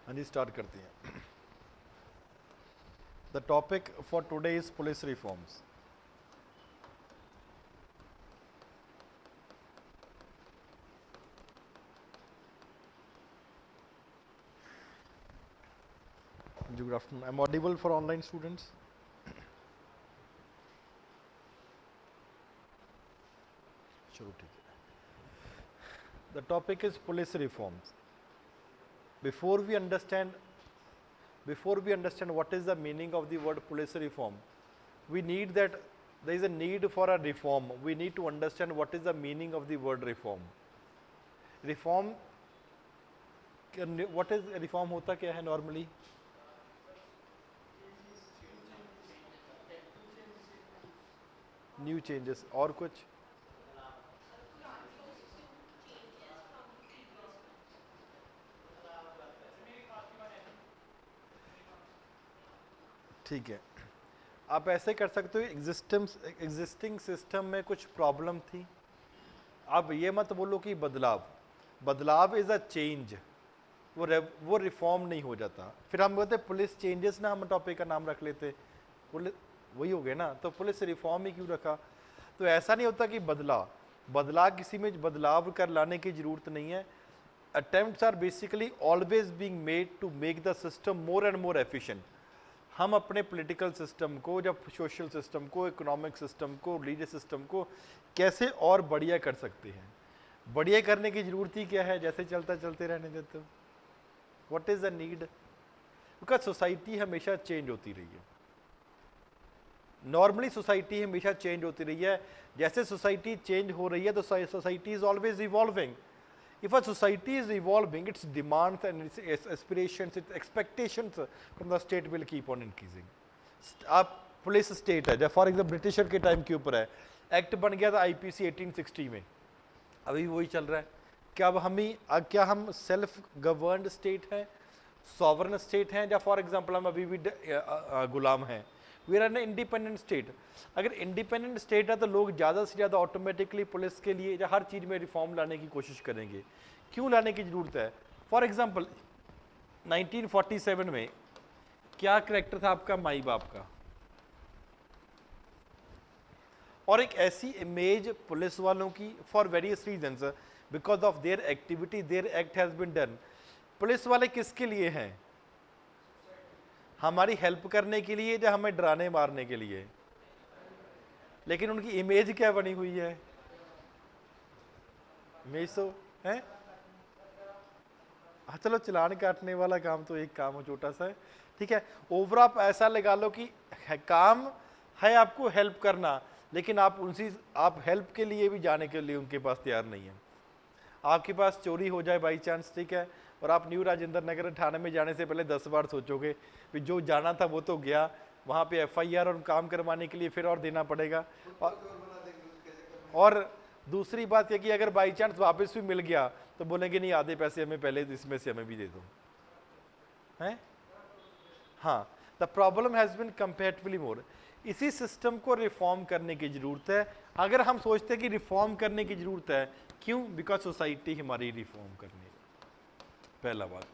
हाँ जी, स्टार्ट करते हैं। The topic for today is police reforms. Good afternoon. I am audible for online students? चलो ठीक है। The topic is police reforms. Before we understand what is the meaning of the word police reform, we need that there is a need for a reform. We need to understand what is the meaning of the word reform. Reform, what is reform होता क्या है normally? New changes और कुछ? ठीक है, आप ऐसे कर सकते हो, एग्जिस्टिंग सिस्टम में कुछ प्रॉब्लम थी, आप ये मत बोलो कि बदलाव इज अ चेंज, वो रिफॉर्म नहीं हो जाता। फिर हम बोलते पुलिस चेंजेस ना, हम टॉपिक का नाम रख लेते, पुलिस वही हो गया ना, तो पुलिस रिफॉर्म ही क्यों रखा? तो ऐसा नहीं होता कि किसी में बदलाव कर लाने की जरूरत नहीं है। Attempts are basically always being made to make the system more and more efficient. हम अपने पॉलिटिकल सिस्टम को, जब सोशल सिस्टम को, इकोनॉमिक सिस्टम को, रिलीजियस सिस्टम को कैसे और बढ़िया कर सकते हैं। बढ़िया करने की जरूरत ही क्या है, जैसे चलता चलते रहने देते हो। What is the need? Because society हमेशा चेंज होती रही है। नॉर्मली सोसाइटी हमेशा चेंज होती रही है। जैसे सोसाइटी चेंज हो रही है तो society is always evolving. If a society is evolving, its demands and its aspirations, its expectations from the state will keep on increasing. आप पुलिस स्टेट है, जब फॉर एग्जाम्पल ब्रिटिशर के टाइम के ऊपर है, एक्ट बन गया था आईपीसी 1860 में, अभी वही चल रहा है। क्या हम सेल्फ गवर्नड स्टेट हैं, सॉवरन स्टेट हैं, या फॉर एग्जाम्पल हम अभी भी गुलाम हैं? We are an independent state. अगर इंडिपेंडेंट स्टेट है तो लोग ज़्यादा से ज़्यादा ऑटोमेटिकली पुलिस के लिए या हर चीज़ में रिफॉर्म लाने की कोशिश करेंगे। क्यों लाने की ज़रूरत है? फॉर एग्जांपल 1947 में क्या करेक्टर था आपका माई बाप का, और एक ऐसी इमेज पुलिस वालों की for various reasons, because of their activity their act has been done. Police वाले किसके लिए हैं? हमारी हेल्प करने के लिए या हमें डराने मारने के लिए? लेकिन उनकी इमेज क्या बनी हुई है? इमेज तो है, हाँ चलो चलान काटने वाला काम तो एक काम हो, छोटा सा है, ठीक है। ओवरऑल आप ऐसा लगा लो कि काम है आपको हेल्प करना, लेकिन आप हेल्प के लिए भी जाने के लिए उनके पास तैयार नहीं है। आपके पास चोरी हो जाए बाई चांस, ठीक है, और आप न्यू राजेंद्र नगर थाने में जाने से पहले 10 बार सोचोगे कि जो जाना था वो तो गया, वहाँ पे एफआईआर और काम करवाने के लिए फिर और देना पड़ेगा। और दूसरी बात है कि अगर बाई चांस वापस भी मिल गया तो बोलेंगे नहीं, आधे पैसे हमें पहले इसमें से हमें भी दे दो, हैं? हाँ, the problem has been comparatively more. इसी सिस्टम को रिफॉर्म करने की जरूरत है। अगर हम सोचते हैं कि रिफॉर्म करने की जरूरत है, क्यों? बिकॉज सोसाइटी हमारी रिफॉर्म करनी है। पहला बात,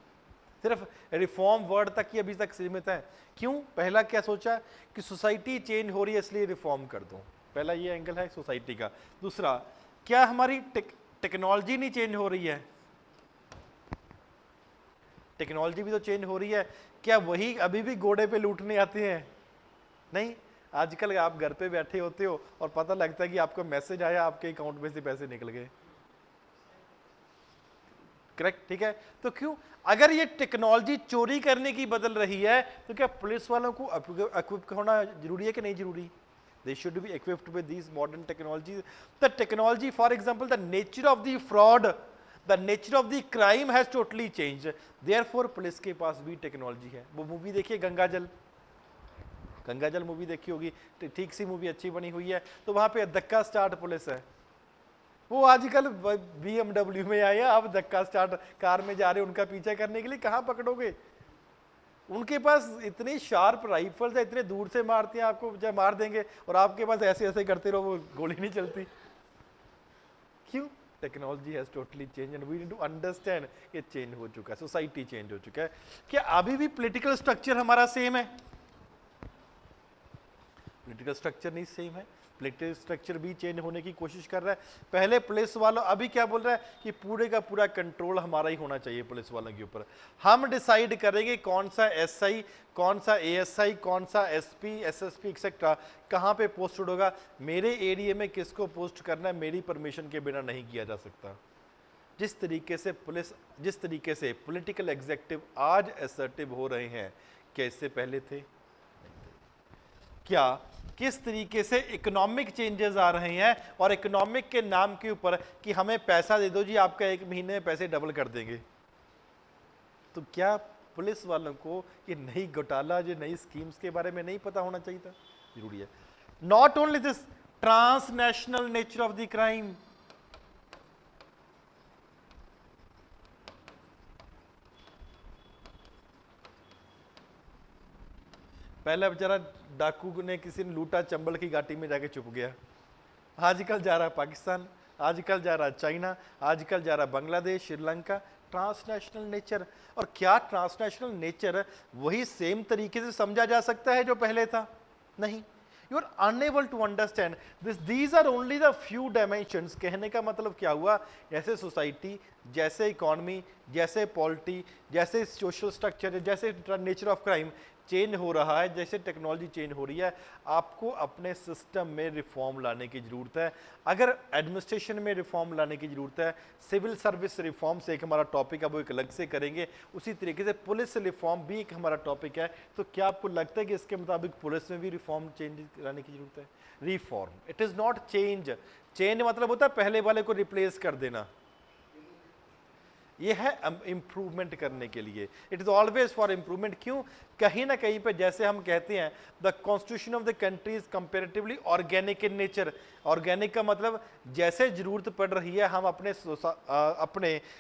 सिर्फ रिफॉर्म वर्ड तक ही अभी तक सीमित है। क्यों? पहला क्या सोचा कि सोसाइटी चेंज हो रही है इसलिए रिफॉर्म कर दो, पहला ये एंगल है सोसाइटी का। दूसरा, क्या हमारी टेक्नोलॉजी नहीं चेंज हो रही है? टेक्नोलॉजी भी तो चेंज हो रही है। क्या वही अभी भी घोड़े पे लूटने आते हैं? नहीं, आजकल आप घर पे बैठे होते हो और पता लगता है कि आपको मैसेज आया, आपके अकाउंट में से पैसे निकल गए। करेक्ट, ठीक है। तो क्यों? अगर ये टेक्नोलॉजी चोरी करने की बदल रही है तो क्या पुलिस वालों को इक्विप होना जरूरी है कि नहीं जरूरी? They should be equipped with these modern technologies. The technology, for example, the nature of the fraud, the nature of the crime has totally changed. Therefore, police के पास भी टेक्नोलॉजी है। वो मूवी देखिए गंगाजल मूवी देखी होगी, ठीक सी मूवी, अच्छी बनी हुई है। तो वहाँ पे धक्का स्टार्ट पुलिस है। वो आजकल BMW में आया, अब धक्का स्टार्ट कार में जा रहे, उनका पीछा करने के लिए कहाँ पकड़ोगे? उनके पास इतनी शार्प राइफल्स है, इतने दूर से मारते हैं आपको, जब मार देंगे, और आपके पास ऐसे ऐसे करते रहो, वो गोली नहीं चलती। क्यों? Technology has totally change and we need to understand ये चेंज हो चुका है, सोसाइटी चेंज हो चुका है। क्या अभी भी पॉलिटिकल स्ट्रक्चर हमारा सेम है? पॉलिटिकल स्ट्रक्चर नहीं सेम है, पॉलिटिकल स्ट्रक्चर भी चेंज होने की कोशिश कर रहा है। पहले पुलिस वालों, अभी क्या बोल रहा है कि पूरे का पूरा कंट्रोल हमारा ही होना चाहिए पुलिस वालों के ऊपर। हम डिसाइड करेंगे कौन सा एसआई, कौन सा एएसआई, कौन सा एसपी, एसएसपी एक्सेट्रा कहाँ पे पोस्टेड होगा, मेरे एरिया में किसको पोस्ट करना है, मेरी परमिशन के बिना नहीं किया जा सकता। जिस तरीके से पॉलिटिकल एग्जेक्टिव आज असर्टिव हो रहे हैं, क्या इससे पहले थे? क्या किस तरीके से इकोनॉमिक चेंजेस आ रहे हैं, और इकोनॉमिक के नाम के ऊपर कि हमें पैसा दे दो जी, आपका 1 महीने में पैसे डबल कर देंगे। तो क्या पुलिस वालों को ये नई घोटाला, जो नई स्कीम्स के बारे में नहीं पता होना चाहिए था? जरूरी है। Not only this, transnational nature of the crime. पहले बेचारा डाकू ने किसी ने लूटा, चंबल की घाटी में जाके छुप गया। आजकल जा रहा है पाकिस्तान, आजकल जा रहा है चाइना, आजकल जा रहा है बांग्लादेश, श्रीलंका। Transnational nature. और क्या ट्रांसनेशनल नेचर वही सेम तरीके से समझा जा सकता है जो पहले था? नहीं। You are unable to understand this, these are only the few dimensions. कहने का मतलब क्या हुआ, जैसे सोसाइटी, जैसे इकोनॉमी, जैसे पॉलिटी, जैसे सोशल स्ट्रक्चर, जैसे नेचर ऑफ क्राइम चेंज हो रहा है, जैसे टेक्नोलॉजी चेंज हो रही है, आपको अपने सिस्टम में रिफॉर्म लाने की ज़रूरत है। अगर एडमिनिस्ट्रेशन में रिफॉर्म लाने की ज़रूरत है, सिविल सर्विस रिफॉर्म से एक हमारा टॉपिक है, वो एक अलग से करेंगे। उसी तरीके से पुलिस रिफॉर्म भी एक हमारा टॉपिक है। तो क्या आपको लगता है कि इसके मुताबिक पुलिस में भी रिफॉर्म चेंज लाने की ज़रूरत है? Reform, it is not change. Change मतलब होता है पहले वाले को रिप्लेस कर देना। ये है इंप्रूवमेंट करने के लिए। It is always for improvement. क्यों? कहीं ना कहीं पे जैसे हम कहते हैं the constitution of the country is comparatively organic in nature. Organic का मतलब जैसे जरूरत पड़ रही है हम अपने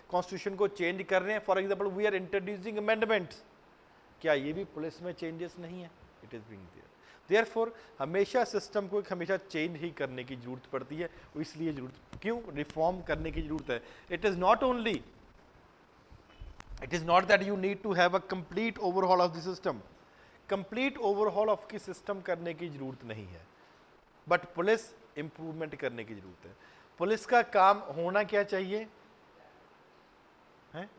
कॉन्स्टिट्यूशन को चेंज कर रहे हैं। For example we are introducing amendments. क्या ये भी पुलिस में चेंजेस नहीं है? It is being there. Therefore हमेशा सिस्टम को हमेशा चेंज ही करने की जरूरत पड़ती है। इसलिए जरूरत, क्यों रिफॉर्म करने की जरूरत है। It is not only, it is not that you need to have a complete overhaul of the system. complete overhaul of की सिस्टम करने की जरूरत नहीं है, बट पुलिस इंप्रूवमेंट करने की जरूरत है। पुलिस का काम होना क्या चाहिए है?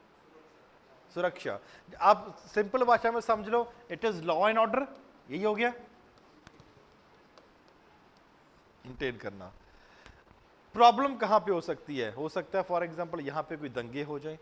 सुरक्षा। आप सिंपल भाषा में समझ लो, it is law and order. यही हो गया, मेंटेन करना। प्रॉब्लम कहां पे हो सकती है? हो सकता है फॉर एग्जांपल यहां पे कोई दंगे हो जाए,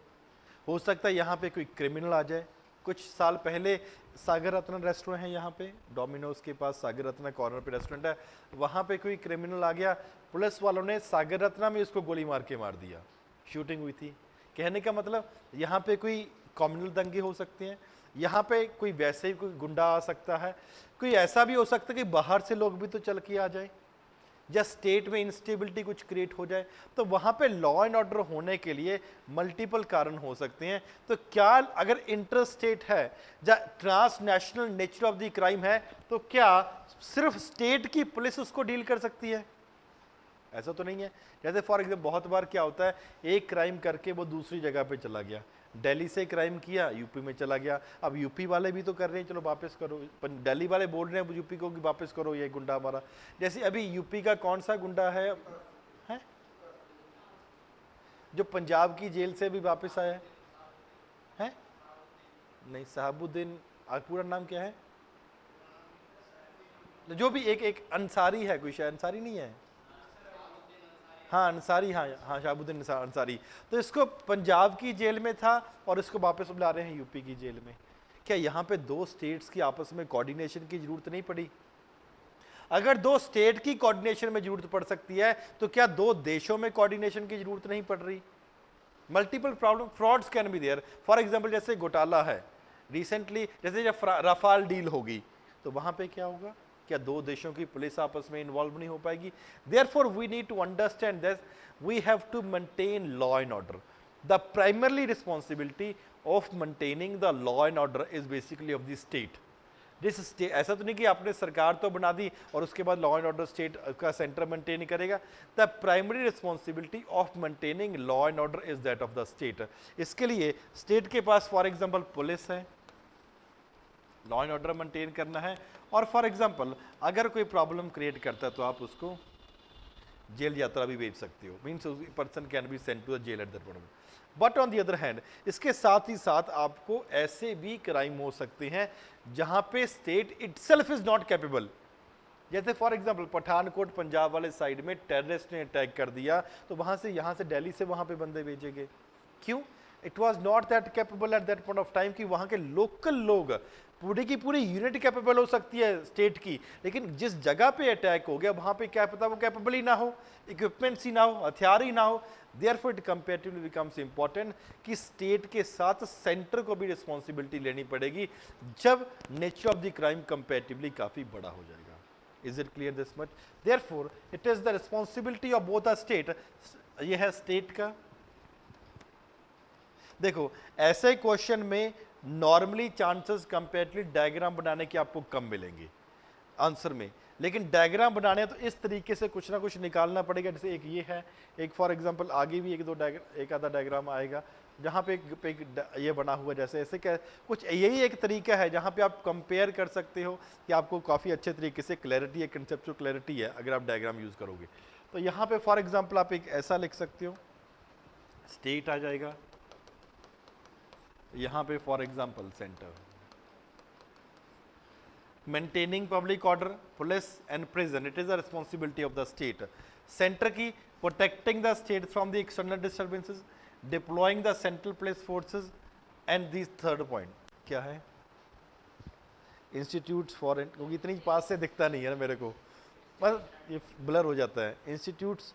हो सकता है यहाँ पे कोई क्रिमिनल आ जाए। कुछ साल पहले सागर रत्न रेस्टोरेंट है यहाँ पे, डोमिनोज के पास सागर रत्न कॉर्नर पे रेस्टोरेंट है, वहाँ पे कोई क्रिमिनल आ गया, पुलिस वालों ने सागर रत्ना में उसको गोली मार के मार दिया, शूटिंग हुई थी। कहने का मतलब यहाँ पे कोई कम्युनल दंगे हो सकते हैं, यहाँ पे कोई वैसे ही कोई गुंडा आ सकता है, कोई ऐसा भी हो सकता है कि बाहर से लोग भी तो चल के आ जाए, या स्टेट में इंस्टेबिलिटी कुछ क्रिएट हो जाए। तो वहां पे लॉ एंड ऑर्डर होने के लिए मल्टीपल कारण हो सकते हैं। तो क्या अगर इंटर स्टेट है या transnational nature of the crime है, तो क्या सिर्फ स्टेट की पुलिस उसको डील कर सकती है? ऐसा तो नहीं है। जैसे फॉर एग्जाम्पल बहुत बार क्या होता है, एक क्राइम करके वो दूसरी जगह पे चला गया, दिल्ली से क्राइम किया यूपी में चला गया, अब यूपी वाले भी तो कर रहे हैं चलो वापस करो, दिल्ली वाले बोल रहे हैं यूपी को कि वापस करो ये गुंडा हमारा। जैसे अभी यूपी का कौन सा गुंडा है जो पंजाब की जेल से भी वापस आया है? नहीं, शहाबुद्दीन, पूरा नाम क्या है? जो भी एक अंसारी है, कोई शायद अंसारी नहीं है, हाँ अंसारी, हाँ शहाबुद्दीन अंसारी। तो इसको पंजाब की जेल में था और इसको वापस बुला रहे हैं यूपी की जेल में। क्या यहाँ पे दो स्टेट्स की आपस में कोऑर्डिनेशन की जरूरत नहीं पड़ी? अगर दो स्टेट की कोऑर्डिनेशन में जरूरत पड़ सकती है, तो क्या दो देशों में कोऑर्डिनेशन की जरूरत नहीं पड़ रही? Multiple problem, frauds can be there. For example जैसे घोटाला है रिसेंटली, जैसे जब रफाल डील होगी तो वहां पे क्या होगा? क्या दो देशों की पुलिस आपस में इन्वॉल्व नहीं हो पाएगी? Therefore we need to understand that we have to maintain law and order. The primarily responsibility of maintaining the law and order is basically of the state. ऐसा तो नहीं कि आपने सरकार तो बना दी और उसके बाद लॉ एंड ऑर्डर स्टेट का सेंटर मेंटेन करेगा। The primary responsibility of maintaining law and order is that of the state. इसके लिए स्टेट के पास फॉर एग्जांपल पुलिस है, लॉ एंड ऑर्डर मेंटेन करना है, और फॉर एग्जांपल अगर कोई प्रॉब्लम क्रिएट करता है तो आप उसको जेल यात्रा भी भेज सकते हो, means person can be sent to the jail at that point. But on the other hand इसके साथ ही साथ आपको ऐसे भी क्राइम हो सकते हैं जहां पे state itself is not capable. जैसे फॉर एग्जांपल पठानकोट पंजाब वाले साइड में टेररिस्ट ने अटैक कर दिया, तो वहां से यहां से दिल्ली से वहां पे बंदे भेजेंगे, क्यों? It was not that capable eight that point of time कि वहां के लोकल लोग, पूरी की पूरी यूनिट कैपेबल हो सकती है स्टेट की, लेकिन जिस जगह पे अटैक हो गया वहां पे क्या पता वो कैपेबल ही ना हो, इक्विपमेंट्स ही ना हो, हथियार ही ना हो। Therefore it comparatively becomes important कि स्टेट के साथ सेंटर को भी रिस्पॉन्सिबिलिटी लेनी पड़ेगी जब nature of the crime comparatively काफी बड़ा हो जाएगा। Is it clear this much? Therefore it is the responsibility of both a state. ये है स्टेट का। देखो ऐसे क्वेश्चन में नॉर्मली चांसेस कंपेरेटिवली डायग्राम बनाने के आपको कम मिलेंगे आंसर में, लेकिन डायग्राम बनाने तो इस तरीके से कुछ ना कुछ निकालना पड़ेगा। जैसे एक ये है, एक फॉर एग्जांपल आगे भी एक आधा डायग्राम आएगा जहाँ पे एक ये बना हुआ, जैसे ऐसे क्या कुछ यही एक तरीका है जहाँ पे आप कंपेयर कर सकते हो कि आपको काफ़ी अच्छे तरीके से क्लैरिटी है, कंसेप्चुअल क्लैरिटी है अगर आप डायग्राम यूज़ करोगे। तो यहाँ पे फॉर एग्जाम्पल आप एक ऐसा लिख सकते हो, स्टेट आ जाएगा, यहाँ पे for example centre, maintaining public order, police and prison, it is the responsibility of the state. Centre की protecting the state from the external disturbances, deploying the central police forces, and this third point क्या है, institutes for, क्योंकि इतनी पास से दिखता नहीं है ना मेरे को, पर ये ब्लर हो जाता है, institutes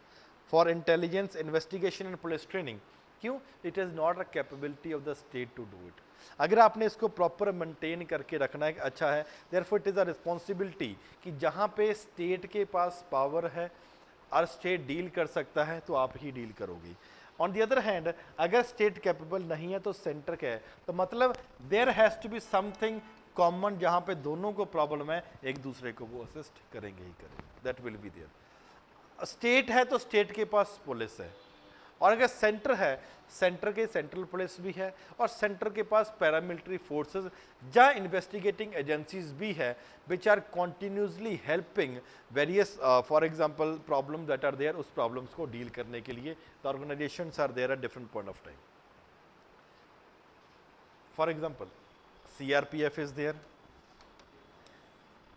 for intelligence investigation and police training. क्यों? It is not a capability of the state to do it. अगर आपने इसको प्रॉपर मेंटेन करके रखना है अच्छा है, therefore it is a responsibility कि जहाँ पे स्टेट के पास पावर है और स्टेट डील कर सकता है तो आप ही डील करोगे। ऑन द अदर हैंड अगर स्टेट कैपेबल नहीं है तो सेंटर क्या है, तो मतलब there has to be something common जहाँ पे दोनों को प्रॉब्लम है, एक दूसरे को वो असिस्ट करेंगे ही करेंगे, that will be there. State है तो स्टेट के पास पुलिस है, और अगर सेंटर है, सेंटर के सेंट्रल पुलिस भी है, और सेंटर के पास पैरामिलिट्री फोर्सेस या इन्वेस्टिगेटिंग एजेंसीज भी है which are continuously helping various for example problem that are there, उस प्रॉब्लम्स को डील करने के लिए the organisations are there at different point of time. For example CRPF is there,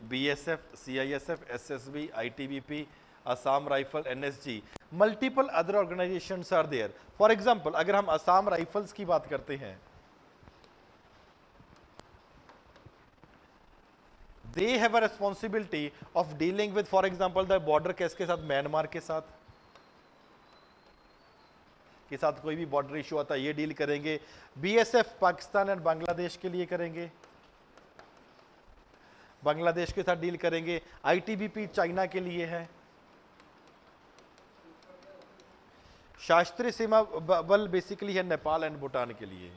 BSF, CISF, SSB, ITBP, Assam Rifle, NSG, multiple other organizations are there. For example, अगर हम Assam rifles की बात करते हैं, they have a responsibility of dealing with, for example, the border किसके साथ, Myanmar के साथ कोई भी बॉर्डर इशू आता है ये डील करेंगे। BSF पाकिस्तान एंड बांग्लादेश के लिए करेंगे, बांग्लादेश के साथ डील करेंगे। ITBP चाइना के लिए है। शास्त्रीय सीमा बल बेसिकली है नेपाल एंड भूटान के लिए।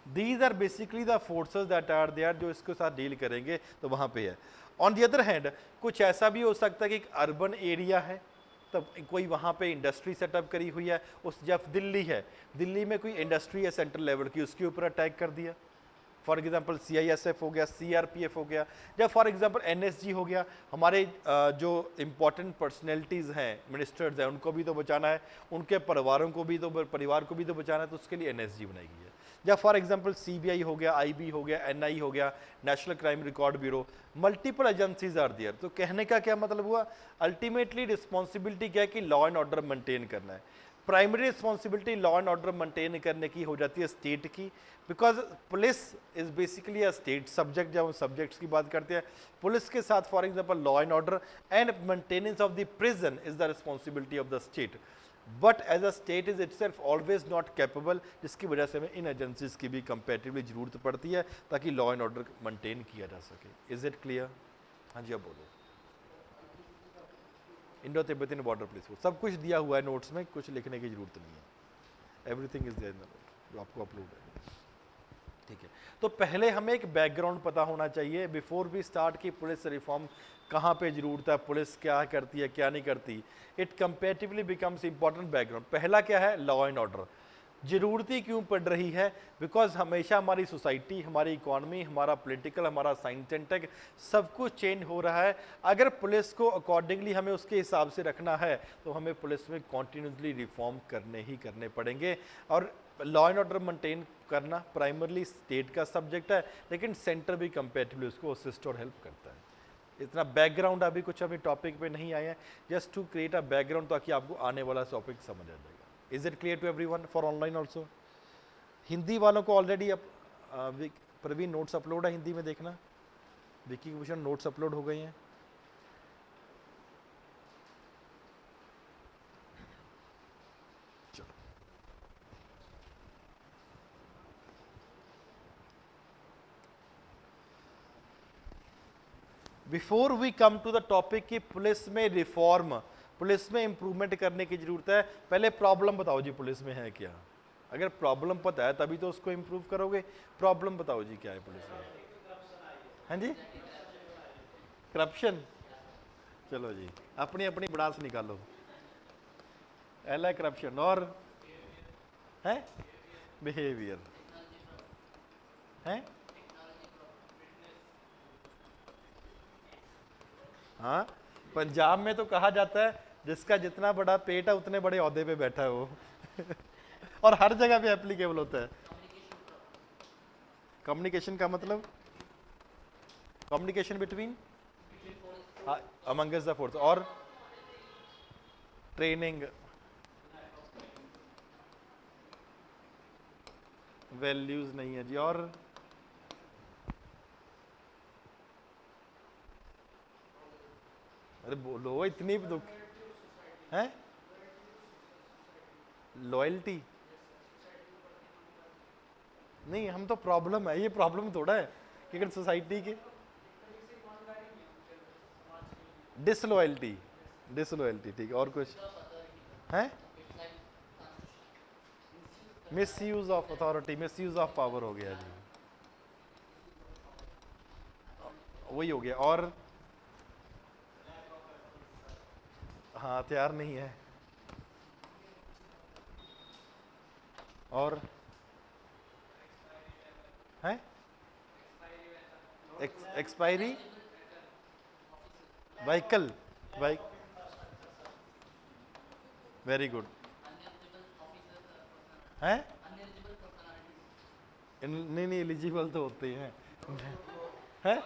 These are basically the forces that are there जो इसके साथ डील करेंगे, तो वहां पे है। ऑन द अदर हैंड कुछ ऐसा भी हो सकता है कि एक अर्बन एरिया है, तब कोई वहाँ पे इंडस्ट्री सेटअप करी हुई है, उस जब दिल्ली है, दिल्ली में कोई इंडस्ट्री है सेंट्रल लेवल की, उसके ऊपर अटैक कर दिया। फॉर एग्जांपल CISF हो गया, CRPF हो गया, या फॉर एग्जांपल NSG हो गया। हमारे जो इम्पोर्टेंट पर्सनैलिटीज़ हैं, मिनिस्टर्स हैं, उनको भी तो बचाना है, उनके परिवार को भी तो बचाना है, तो उसके लिए NSG बनाई गई है। या फॉर एग्जांपल CBI हो गया, IB हो गया, NI हो गया, national crime record bureau, multiple agencies are there. तो कहने का क्या मतलब हुआ, अल्टीमेटली रिस्पॉन्सिबिलिटी क्या है कि लॉ एंड ऑर्डर मेंटेन करना है। Primary responsibility law and order maintain करने की हो जाती है स्टेट की, because police is basically a state subject. जब हम सब्जेक्ट्स की बात करते हैं, पुलिस के साथ for example law and order and maintenance of the prison is the responsibility of the state, but as a state is itself always not capable, जिसकी वजह से हमें इन एजेंसीज की भी कंपेरेटिवली जरूरत पड़ती है ताकि लॉ एंड ऑर्डर मेंटेन किया जा सके। Is it clear? हाँ जी, अब बोलो। Indo Tibetan border police force, सब कुछ दिया हुआ है नोट्स में, कुछ लिखने की जरूरत नहीं है, everything is there in the note जो आपको अपलोड है। ठीक है, तो पहले हमें एक बैकग्राउंड पता होना चाहिए बिफोर वी स्टार्ट कि पुलिस रिफॉर्म कहाँ पे जरूरत है, पुलिस क्या करती है क्या नहीं करती। It comparatively becomes important background. पहला क्या है, लॉ एंड ऑर्डर। जरूरत ही क्यों पड़ रही है, बिकॉज हमेशा हमारी सोसाइटी, हमारी इकॉनमी, हमारा पॉलिटिकल, हमारा साइंस एंड टेक सब कुछ चेंज हो रहा है। अगर पुलिस को अकॉर्डिंगली हमें उसके हिसाब से रखना है तो हमें पुलिस में कॉन्टीन्यूसली रिफॉर्म करने ही करने पड़ेंगे। और लॉ एंड ऑर्डर मेंटेन करना प्राइमरली स्टेट का सब्जेक्ट है, लेकिन सेंटर भी कंपेरेटिवली उसको असिस्ट और हेल्प करता है। इतना बैकग्राउंड अभी कुछ अभी टॉपिक पे नहीं आया है, just to create a background ताकि आपको आने वाला टॉपिक समझ आ जाएगा। Is it clear to everyone for online also? Hindi वालों को ऑलरेडी अब प्रवीण नोट्स अपलोड है हिंदी में, देखना विकी भूषण नोट्स अपलोड हो गए हैं। चलो before we come to the topic कि पुलिस में रिफॉर्म, पुलिस में इंप्रूवमेंट करने की जरूरत है, पहले प्रॉब्लम बताओ जी पुलिस में है क्या। अगर प्रॉब्लम पता है तभी तो उसको इंप्रूव करोगे। प्रॉब्लम बताओ जी क्या है पुलिस में। हाँ जी, करप्शन। चलो जी, अपनी अपनी बड़ास निकालो। पहला करप्शन और है बिहेवियर है। हाँ, पंजाब में तो कहा जाता है जिसका जितना बड़ा पेट है उतने बड़े ओहदे पे बैठा है वो और हर जगह पे एप्लीकेबल होता है। कम्युनिकेशन का मतलब communication between Among Us the force और ट्रेनिंग, वैल्यूज नहीं है जी। और अरे बोलो, इतनी दुख है। लॉयल्टी नहीं, हम तो प्रॉब्लम है, ये प्रॉब्लम थोड़ा है कि अगर सोसाइटी के डिसलॉयल्टी, डिसलॉयल्टी ठीक है। और कुछ है, miss use of authority, miss use of power हो गया जी, वही हो गया। और हाँ, हथियार नहीं है। और है expiry vehicle, bike, very good है। नहीं नहीं, एलिजिबल तो होते ही हैं है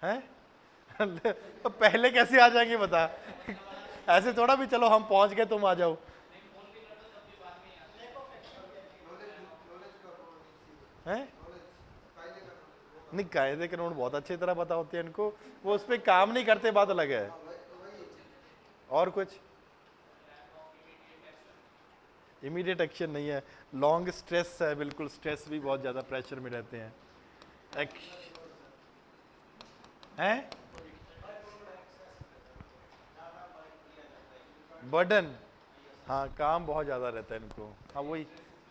हैं तो पहले कैसे आ जाएंगे बता, ऐसे थोड़ा भी चलो हम पहुंच गए तुम आ जाओ। हैं नहीं, कायदे कानून बहुत अच्छी तरह पता होते हैं इनको, वो उस पर काम नहीं करते, बात अलग है। और कुछ इमीडिएट एक्शन नहीं है, लॉन्ग स्ट्रेस है, बिल्कुल स्ट्रेस भी बहुत ज़्यादा प्रेशर में रहते हैं। हैं बर्डन, हाँ काम बहुत ज़्यादा रहता है इनको। हाँ वही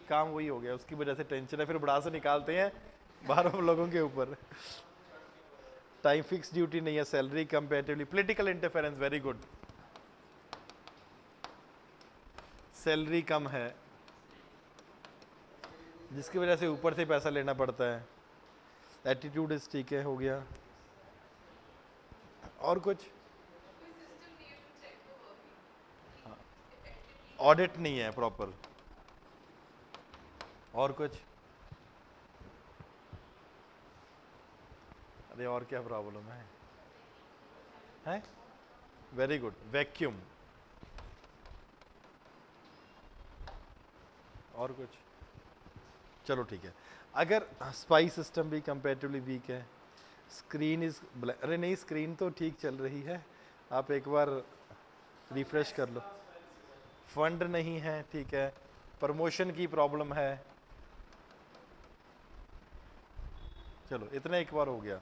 काम वही हो गया, उसकी वजह से टेंशन है, फिर बड़ा से निकालते हैं बाहरों लोगों के ऊपर। टाइम फिक्स ड्यूटी नहीं है, salary comparatively, political interference, very good, salary कम है जिसकी वजह से ऊपर से पैसा लेना पड़ता है। एटीट्यूड इस ठीक है, हो गया। और कुछ ऑडिट नहीं है प्रॉपर। और कुछ, अरे और क्या प्रॉब्लम है, हैं वेरी गुड, वैक्यूम। और कुछ, चलो ठीक है। अगर स्पाई सिस्टम भी कंपेरेटिवली वीक है, स्क्रीन इज अरे नहीं, स्क्रीन तो ठीक चल रही है, आप एक बार रिफ्रेश कर लो। फंड नहीं है, ठीक है, प्रमोशन की प्रॉब्लम है, चलो इतना एक बार हो गया।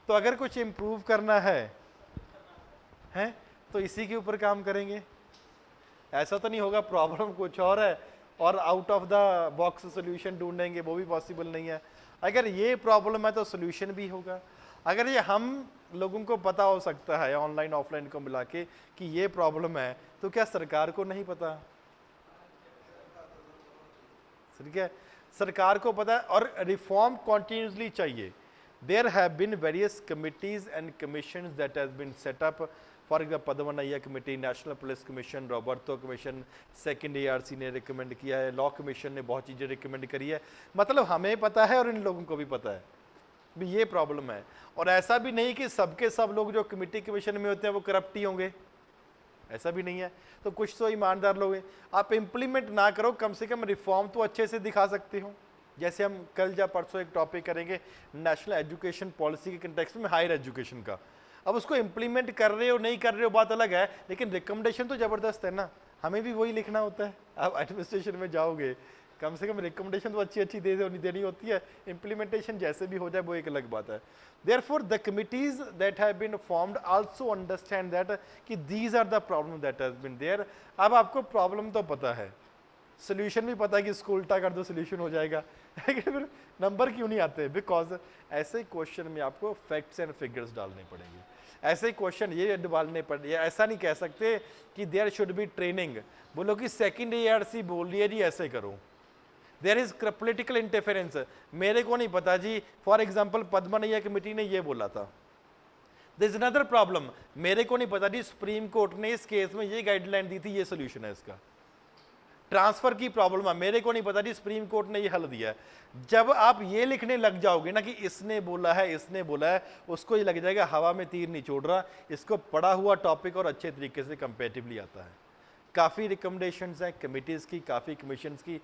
तो अगर कुछ इम्प्रूव करना है तो इसी के ऊपर काम करेंगे। ऐसा तो नहीं होगा प्रॉब्लम कुछ और है और out of the box solution ढूंढेंगे, वो भी पॉसिबल नहीं है। अगर ये प्रॉब्लम है तो सोल्यूशन भी होगा। अगर ये हम लोगों को पता हो सकता है ऑनलाइन ऑफलाइन को मिला के कि ये प्रॉब्लम है, तो क्या सरकार को नहीं पता? ठीक है, सरकार को पता है और रिफॉर्म कॉन्टिन्यूसली चाहिए। There have been various committees and commissions that has been set up, for example Padmanabhaiah committee, national police commission, Ribeiro commission, second ARC ने रिकमेंड किया है, लॉ कमीशन ने बहुत चीज़ें रिकमेंड करी है। मतलब हमें पता है और इन लोगों को भी पता है भी ये प्रॉब्लम है। और ऐसा भी नहीं कि सबके सब लोग जो कमेटी कमीशन में होते हैं वो करप्ट ही होंगे, ऐसा भी नहीं है। तो कुछ तो ईमानदार लोग हैं। आप इम्प्लीमेंट ना करो, कम से कम रिफॉर्म तो अच्छे से दिखा सकते हो। जैसे हम कल या परसों एक टॉपिक करेंगे नेशनल एजुकेशन पॉलिसी के कंटेक्स्ट में हायर एजुकेशन का। अब उसको इम्प्लीमेंट कर रहे हो नहीं कर रहे हो बात अलग है, लेकिन रिकमेंडेशन तो ज़बरदस्त है ना, हमें भी वही लिखना होता है। आप एडमिनिस्ट्रेशन में जाओगे, कम से कम रिकमेंडेशन तो अच्छी अच्छी देनी होती है, इम्प्लीमेंटेशन जैसे भी हो जाए वो एक अलग बात है। Therefore, the committees that have been formed also understand that कि these are the problem that has been there। अब आपको प्रॉब्लम तो पता है, सोल्यूशन भी पता है कि इसको उल्टा कर दो सोल्यूशन हो जाएगा, लेकिन फिर नंबर क्यों नहीं आते? बिकॉज ऐसे क्वेश्चन में आपको फैक्ट्स एंड फिगर्स डालने पड़ेंगे। ऐसे क्वेश्चन ये डालने पड़े, ऐसा नहीं कह सकते कि देयर शुड बी ट्रेनिंग, बोलो कि सेकंड ARC बोल रही है जी ऐसे करो, देयर इज पोलिटिकल इंटरफेरेंस। मेरे को नहीं पता जी, for example Padmanabhaiah committee ने ये बोला था, देयर इज अनदर प्रॉब्लम, मेरे को नहीं पता जी सुप्रीम कोर्ट ने इस केस में ये गाइडलाइन दी थी, ये सोल्यूशन है इसका। ट्रांसफर की प्रॉब्लम है, मेरे को नहीं पता जी सुप्रीम कोर्ट ने ये हल दिया है। जब आप ये लिखने लग जाओगे ना कि इसने बोला है इसने बोला है, उसको ये लग जाएगा हवा में तीर नहीं छोड़ रहा, इसको पढ़ा हुआ टॉपिक और अच्छे तरीके से कंपेरेटिवली आता है। काफ़ी रिकमेंडेशंस हैं कमिटीज़ की, काफ़ी कमीशंस की,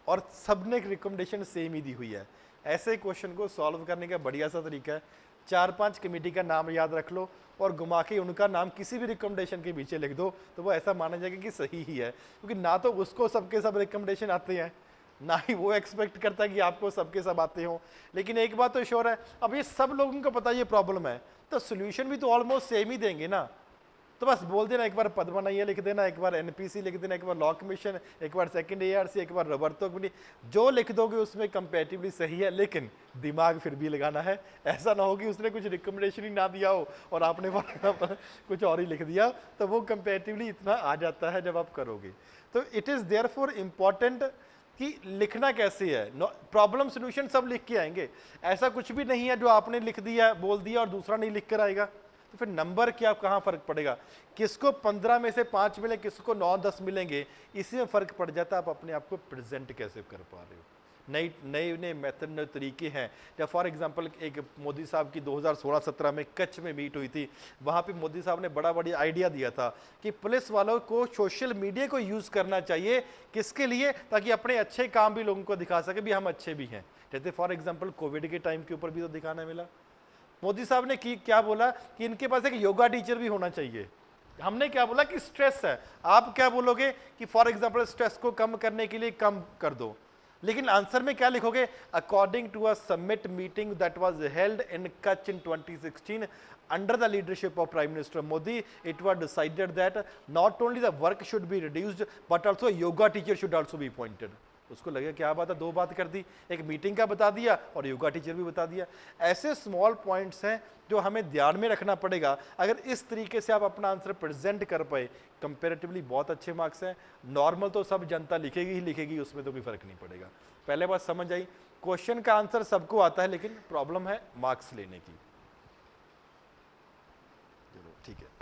और सब ने रिकमेंडेशन सेम ही दी हुई है। ऐसे क्वेश्चन को सॉल्व करने का बढ़िया सा तरीका है, 4-5 कमेटी का नाम याद रख लो और घुमा के उनका नाम किसी भी रिकमेंडेशन के पीछे लिख दो, तो वो ऐसा माना जाएगा कि सही ही है। क्योंकि ना तो उसको सबके सब रिकमेंडेशन आते हैं, ना ही वो एक्सपेक्ट करता है कि आपको सबके सब आते हों। लेकिन एक बात तो श्योर है, अब ये सब लोगों को पता ये प्रॉब्लम है, तो सोल्यूशन भी तो ऑलमोस्ट सेम ही देंगे ना। तो बस बोल देना, एक बार पद्मा नैया लिख देना, एक बार NPC लिख देना, एक बार लॉ कमीशन, एक बार सेकंड ARC, एक बार रॉबर्टो कमेटी, जो लिख दोगे उसमें कंपैरेटिवली सही है, लेकिन दिमाग फिर भी लगाना है। ऐसा ना हो कि उसने कुछ रिकमेंडेशन ही ना दिया हो और आपने कुछ और ही लिख दिया, तो वो कंपैरेटिवली इतना आ जाता है जब आप करोगे। तो इट इज़ देयरफॉर इम्पॉर्टेंट कि लिखना कैसे है, प्रॉब्लम सोल्यूशन सब लिख के आएंगे। ऐसा कुछ भी नहीं है जो आपने लिख दिया बोल दिया और दूसरा नहीं लिख कर आएगा, तो फिर नंबर क्या कहाँ फर्क पड़ेगा? किसको 15 में से 5 मिले, किसको 9-10 मिलेंगे, इसी में फर्क पड़ जाता है आप अपने आप को प्रेजेंट कैसे कर पा रहे हो। नए मेथड, नए तरीके हैं। जब फॉर एग्जांपल एक मोदी साहब की 2016-17 में कच्छ में मीट हुई थी, वहाँ पे मोदी साहब ने बड़ा आइडिया दिया था कि पुलिस वालों को सोशल मीडिया को यूज़ करना चाहिए, किसके लिए? ताकि अपने अच्छे काम भी लोगों को दिखा सके भी हम अच्छे भी हैं। जैसे फॉर एग्जाम्पल कोविड के टाइम के ऊपर भी तो दिखाना मिला। मोदी साहब ने क्या बोला कि इनके पास एक योगा टीचर भी होना चाहिए। हमने क्या बोला कि स्ट्रेस है, आप क्या बोलोगे कि फॉर एग्जांपल स्ट्रेस को कम करने के लिए कम कर दो, लेकिन आंसर में क्या लिखोगे? According to a summit meeting that was held in Kutch in 2016 under the leadership of Prime Minister Modi, it was decided that not only the work should be reduced but also a yoga teacher should also be appointed। उसको लगे क्या बात है, 2 बात कर दी, एक meeting का बता दिया और योगा टीचर भी बता दिया। ऐसे स्मॉल पॉइंट्स हैं जो हमें ध्यान में रखना पड़ेगा। अगर इस तरीके से आप अपना आंसर प्रेजेंट कर पाए, कंपैरेटिवली बहुत अच्छे मार्क्स हैं। नॉर्मल तो सब जनता लिखेगी ही लिखेगी, उसमें तो कोई फर्क नहीं पड़ेगा। पहले बात समझ आई, क्वेश्चन का आंसर सबको आता है, लेकिन प्रॉब्लम है मार्क्स लेने की। चलो ठीक है।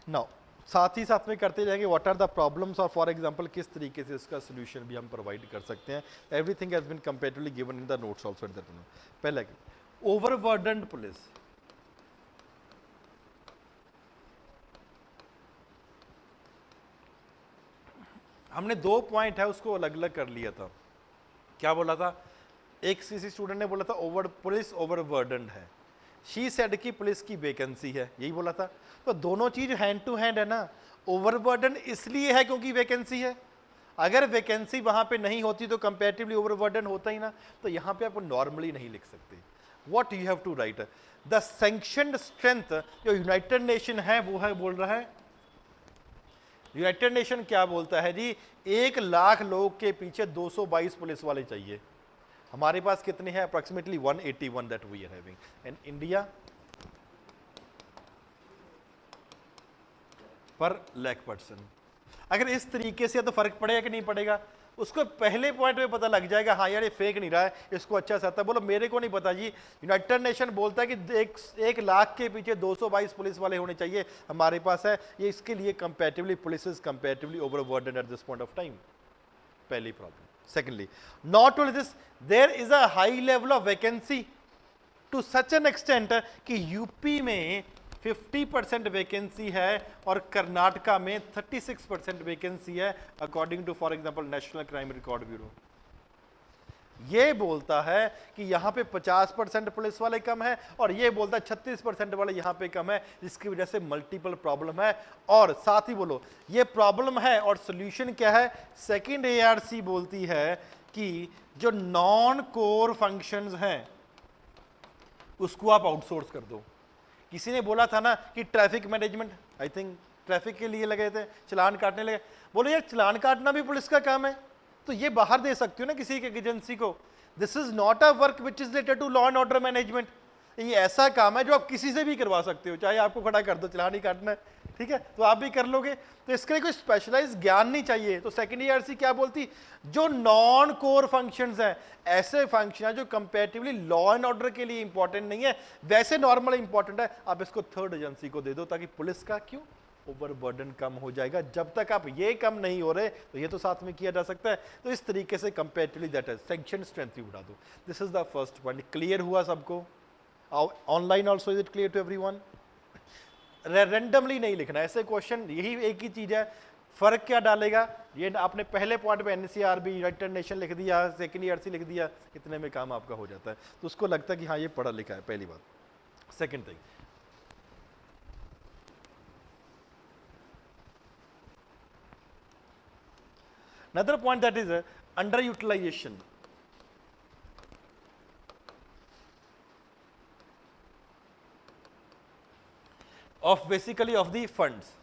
नाउ साथ ही साथ में करते जाएंगे व्हाट आर द प्रॉब्लम्स, और फॉर एग्जांपल किस तरीके से इसका सोल्यूशन भी हम प्रोवाइड कर सकते हैं। Everything has been comparatively given in the notes also at that. पहले ओवरबर्डन्ड पुलिस, हमने 2 पॉइंट है उसको अलग अलग कर लिया था। क्या बोला था? एक किसी स्टूडेंट ने बोला था पुलिस ओवरबर्डन्ड है, शी सेड की पुलिस की वैकेंसी है, यही बोला था। तो दोनों चीज हैंड टू हैंड है ना। ओवरबर्डन इसलिए है क्योंकि वैकेंसी है, अगर वैकेंसी वहां पे नहीं होती तो कंपैरेटिवली ओवरबर्डन होता ही ना। तो यहाँ पे आप नॉर्मली नहीं लिख सकते, what you have to write, the sanctioned strength जो यूनाइटेड नेशन है वो है, बोल रहा है, यूनाइटेड नेशन क्या बोलता है जी, 1,00,000 लोग के पीछे 222 पुलिस वाले चाहिए। हमारे पास कितने हैं? Approximately 181 that we are having. And India per lakh person. अगर इस तरीके से तो फर्क पड़ेगा कि नहीं पड़ेगा? उसको पहले पॉइंट में पता लग जाएगा, हाँ यार ये फेक नहीं रहा है, इसको अच्छा से आता है। बोलो मेरे को नहीं पता जी, यूनाइटेड नेशन बोलता है कि 1,00,000 के पीछे 222 पुलिस वाले होने चाहिए, हमारे पास है ये, इसके लिए comparatively police is comparatively overburden at this point of time. पहली problem. Secondly, not only this, there is a high level of vacancy to such an extent कि यूपी में 50% वैकेंसी है और कर्नाटका में 36% वैकेंसी है, according to for example national crime record bureau. ये बोलता है कि यहां पे 50% पुलिस वाले कम है और ये बोलता है 36% वाले यहां पे कम है, जिसकी वजह से मल्टीपल प्रॉब्लम है। और साथ ही बोलो ये प्रॉब्लम है और सोल्यूशन क्या है? सेकंड एआरसी बोलती है कि जो नॉन कोर फंक्शंस हैं उसको आप आउटसोर्स कर दो। किसी ने बोला था ना कि traffic management, I think traffic के लिए लगे थे, चलान काटने लगे, बोले यार चलान काटना भी पुलिस का काम है, तो ये बाहर दे सकते हो ना किसी के एजेंसी को। This is not a work which is related to law and order management. ये ऐसा काम है जो आप किसी से भी करवा सकते हो, चाहे आपको खड़ा कर दो, चलान ही काटना है, ठीक है, तो आप भी कर लोगे। तो इसके लिए कोई स्पेशलाइज्ड ज्ञान नहीं चाहिए। तो सेकेंड ईआरसी क्या बोलती, जो नॉन कोर फंक्शंस हैं, ऐसे फंक्शन है जो कंपैरेटिवली लॉ एंड ऑर्डर के लिए इंपॉर्टेंट नहीं है, वैसे नॉर्मल इंपॉर्टेंट है, आप इसको थर्ड एजेंसी को दे दो, ताकि पुलिस का क्यों ओवरबर्डन कम हो जाएगा। जब तक आप ये कम नहीं हो रहे तो ये तो साथ में किया जा सकता है। तो इस तरीके से comparatively that is sanction strength ही बढ़ा दो। This is the first point. Clear हुआ सबको? Online also is it clear to everyone? Randomly नहीं लिखना ऐसे क्वेश्चन, यही एक ही चीज है। फर्क क्या डालेगा? ये आपने पहले पॉइंट पे एनसीआरबी, यूनाइटेड नेशन लिख दिया, सेकेंड ईआरसी लिख दिया, इतने में काम आपका हो जाता है। तो उसको लगता है कि हाँ ये पढ़ा लिखा है, पहली बात। Second thing, another point that is underutilization of basically of the funds।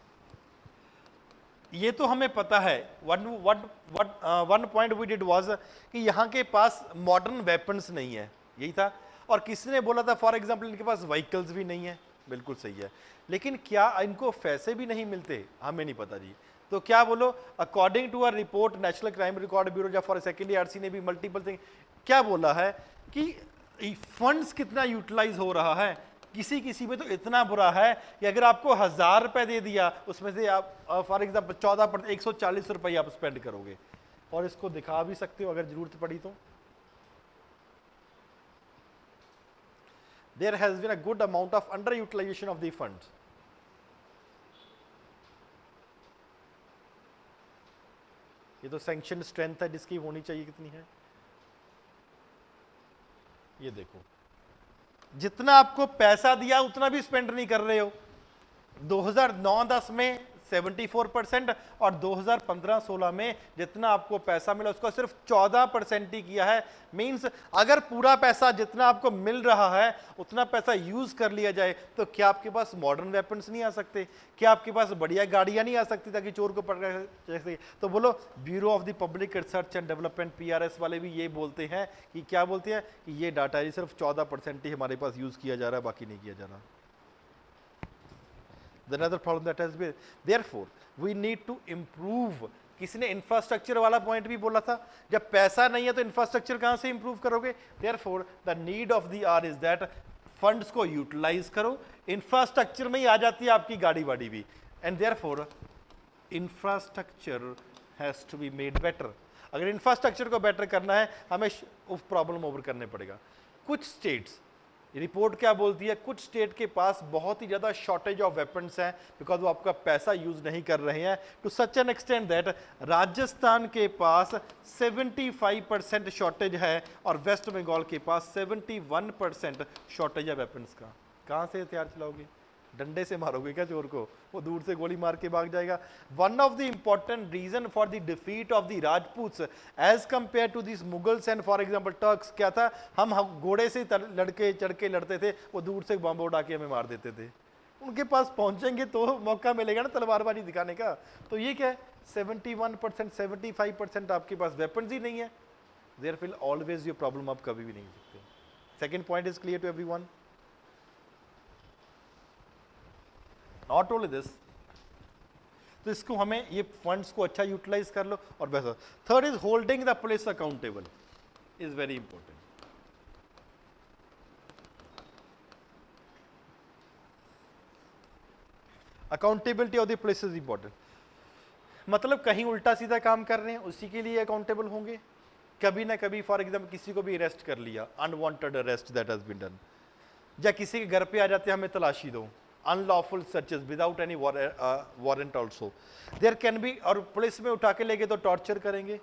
ये तो हमें पता है। One point we did was कि यहाँ के पास मॉडर्न वेपन्स नहीं है, यही था। और किसी ने बोला था फॉर एग्जांपल इनके पास व्हीकल्स भी नहीं है, बिल्कुल सही है, लेकिन क्या इनको पैसे भी नहीं मिलते? हमें नहीं पता जी। तो क्या बोलो, according to a report national crime record bureau या फॉर सेकेंड ईआरसी ने भी मल्टीपल थिंग क्या बोला है कि फंड्स कितना यूटिलाइज हो रहा है। किसी किसी में तो इतना बुरा है कि अगर आपको 1,000 रुपए दे दिया, उसमें से आप फॉर एग्जाम्पल 14% 140 रुपए आप स्पेंड करोगे, और इसको दिखा भी सकते हो अगर जरूरत पड़ी तो। There has been a good amount of under utilisation of the funds. ये तो सैंक्शन स्ट्रेंथ है जिसकी होनी चाहिए, कितनी है ये देखो। जितना आपको पैसा दिया उतना भी स्पेंड नहीं कर रहे हो। 2009-10 में 74% और 2015-16 में जितना आपको पैसा मिला उसका सिर्फ 14% ही किया है। मींस अगर पूरा पैसा जितना आपको मिल रहा है उतना पैसा यूज कर लिया जाए तो क्या आपके पास मॉडर्न वेपन्स नहीं आ सकते? क्या आपके पास बढ़िया गाड़ियां नहीं आ सकती ताकि चोर को पकड़ सके? तो बोलो bureau of the public research and development PRS वाले भी ये बोलते हैं कि क्या बोलते हैं कि ये डाटा ये सिर्फ 14% ही हमारे पास यूज किया जा रहा है, बाकी नहीं किया जा रहा। The another problem that has been, therefore we need to improve। किसी ने इंफ्रास्ट्रक्चर वाला पॉइंट भी बोला था, जब पैसा नहीं है तो इंफ्रास्ट्रक्चर कहां से इंप्रूव करोगे? therefore the need of the hour is that funds को यूटिलाइज करो। इंफ्रास्ट्रक्चर में ही आ जाती है आपकी गाड़ी वाड़ी भी, and therefore infrastructure has to be made better. अगर इंफ्रास्ट्रक्चर को बेटर करना है हमें उस प्रॉब्लम ओवर करने पड़ेगा। कुछ स्टेट्स, रिपोर्ट क्या बोलती है, कुछ स्टेट के पास बहुत ही ज्यादा शॉर्टेज ऑफ वेपन्स हैं बिकॉज वो आपका पैसा यूज नहीं कर रहे हैं, to such an extent that Rajasthan के पास 75% शॉर्टेज है और वेस्ट बंगाल के पास 71% शॉर्टेज है वेपन्स का। कहां से हथियार चलाओगे? डंडे से मारोगे क्या चोर को, वो दूर से गोली मार के भाग जाएगा। One of the important reason for the defeat of the Rajputs as compare to this Mughals and for example Turks क्या था, हम घोड़े से लड़के चढ़ के लड़ते थे, वो दूर से बम उड़ा के हमें मार देते थे। उनके पास पहुंचेंगे तो मौका मिलेगा ना तलवारबाजी दिखाने का। तो ये क्या है, 71% 75% आपके पास वेपन्स ही नहीं है, there will always your problem, आप कभी भी नहीं सकते। Second point is clear to everyone. Not only this, तो इसको हमें ये फंड्स को अच्छा यूटिलाइज कर लो और वैसा। Third is holding the police accountable is very important. Accountability of the police is important, मतलब कहीं उल्टा सीधा काम कर रहे हैं उसी के लिए अकाउंटेबल होंगे। कभी ना कभी फॉर एग्जाम्पल किसी को भी अरेस्ट कर लिया, unwanted arrest that has been done, या किसी के घर पे आ जाते हैं हमें तलाशी दो, unlawful searches without any warrant also there can be, और पुलिस में उठा के लेके तो टॉर्चर करेंगे।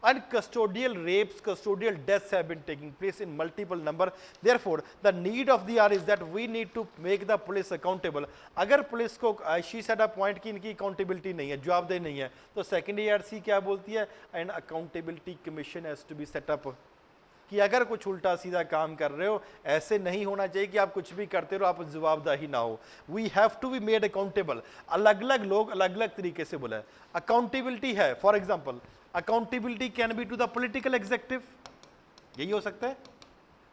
And custodial rapes, custodial deaths have been taking place in multiple number. Therefore, the need of the hour is that we need to make the police accountable. अगर police को she said a point कि इनकी accountability नहीं है, जवाबदेही नहीं है, तो सेकेंड ARC क्या बोलती है, and accountability commission has to be set up, कि अगर कुछ उल्टा सीधा काम कर रहे हो, ऐसे नहीं होना चाहिए कि आप कुछ भी करते रहो, आप जवाबदेही ना हो। We have to be made accountable. अलग अलग लोग अलग अलग तरीके से बोला है अकाउंटेबिलिटी है। For example accountability can be to the political executive, यही हो सकता है,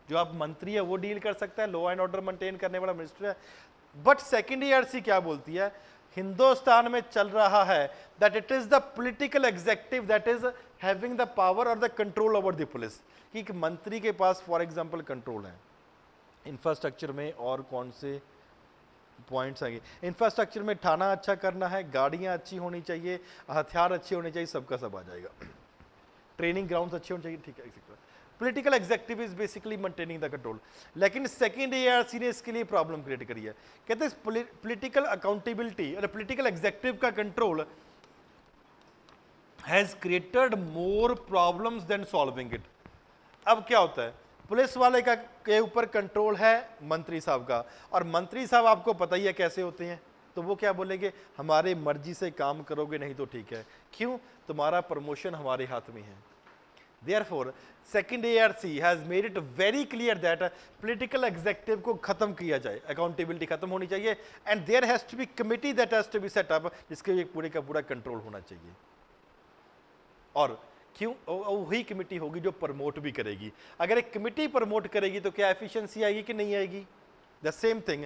जो आप मंत्री है वो डील कर सकता है, लॉ एंड ऑर्डर मेंटेन करने वाला मिनिस्टर है। बट सेकेंड ARC क्या बोलती है, हिंदुस्तान में चल रहा है that it is the political executive that is having the power और the control over the police, कि एक मंत्री के पास फॉर एग्जांपल कंट्रोल है। इंफ्रास्ट्रक्चर में और कौन से पॉइंट्स आएंगे, इंफ्रास्ट्रक्चर में थाना अच्छा करना है, गाड़ियां अच्छी होनी चाहिए, हथियार अच्छे होने चाहिए, सबका सब आ जाएगा, ट्रेनिंग ग्राउंड्स अच्छे होने चाहिए, ठीक है। Political executive is basically maintaining the control. लेकिन सेकेंड ARC ने इसके लिए प्रॉब्लम क्रिएट करी है, कहते हैं पॉलिटिकल अकाउंटेबिलिटी और पॉलिटिकल एग्जीक्यूटिव का control has created more problems than solving it. अब क्या होता है, पुलिस वाले का के ऊपर कंट्रोल है मंत्री साहब का, और मंत्री साहब आपको पता ही है कैसे होते हैं, तो वो क्या बोलेंगे, हमारे मर्जी से काम करोगे नहीं तो ठीक है, क्यों, तुम्हारा प्रमोशन हमारे हाथ में है। Therefore, second ARC has made it very clear that political executive को खत्म किया जाए, accountability खत्म होनी चाहिए, and there has to be committee that has to be set up जिसके लिए पूरे का पूरा कंट्रोल होना चाहिए। और क्यों, वही कमिटी होगी जो प्रमोट भी करेगी। अगर एक कमिटी प्रमोट करेगी तो क्या एफिशिएंसी आएगी कि नहीं आएगी। The same thing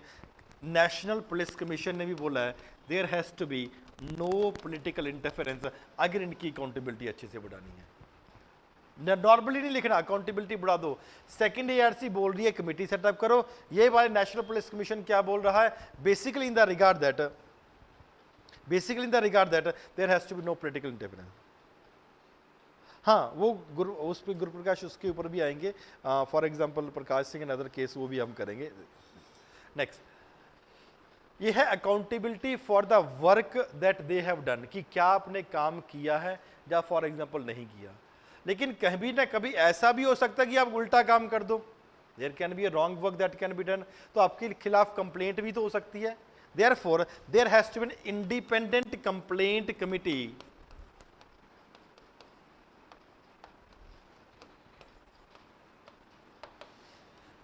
national police commission ने भी बोला है, there has to be no political interference अगर इनकी अकाउंटेबिलिटी अच्छे से बढ़ानी है। नॉर्मली नहीं लिखना अकाउंटेबिलिटी बढ़ा दो, सेकेंड ARC बोल रही है कमेटी सेटअप करो, ये वाले नेशनल पुलिस कमीशन क्या बोल रहा है, basically in the regard that there has to be no political interference. हाँ, वो उस पर गुरु प्रकाश उसके ऊपर भी आएंगे, for example Prakash Singh and other case, वो भी हम करेंगे। नेक्स्ट ये है accountability for the work that they have done, कि क्या आपने काम किया है या फॉर एग्जाम्पल नहीं किया। लेकिन कभी ना कभी ऐसा भी हो सकता है कि आप उल्टा काम कर दो, there can be a wrong work that can be done, तो आपके खिलाफ कंप्लेंट भी तो हो सकती है। Therefore there has to be an independent complaint committee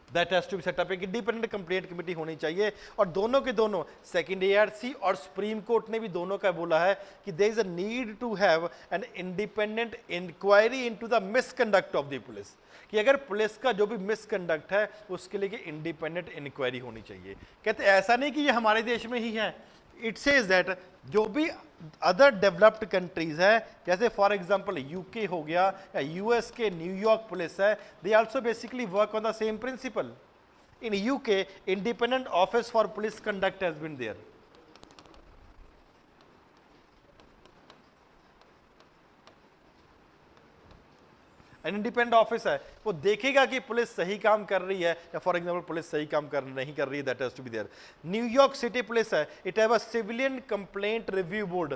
that has to be set up, एक इंडिपेंडेंट कंप्लेंट कमेटी होनी चाहिए। और दोनों के दोनों सेकंड ARC और सुप्रीम कोर्ट ने भी दोनों का बोला है कि there is a need to have an independent inquiry into the misconduct of the police, कि अगर पुलिस का जो भी मिसकंडक्ट है उसके लिए इंडिपेंडेंट इंक्वायरी होनी चाहिए। कहते ऐसा नहीं कि ये हमारे देश में ही है, इट सेज दैट जो भी अदर डेवलप्ड कंट्रीज है, जैसे फॉर एग्जांपल UK हो गया या US के न्यूयॉर्क पुलिस है, they also basically work on the same principle. In UK independent office for police conduct has been there. Independent office है, वो देखेगा कि पुलिस सही काम कर रही है या फॉर एग्जांपल पुलिस सही काम नहीं कर रही है, that has to be there. New York city police है, it have a civilian complaint review board,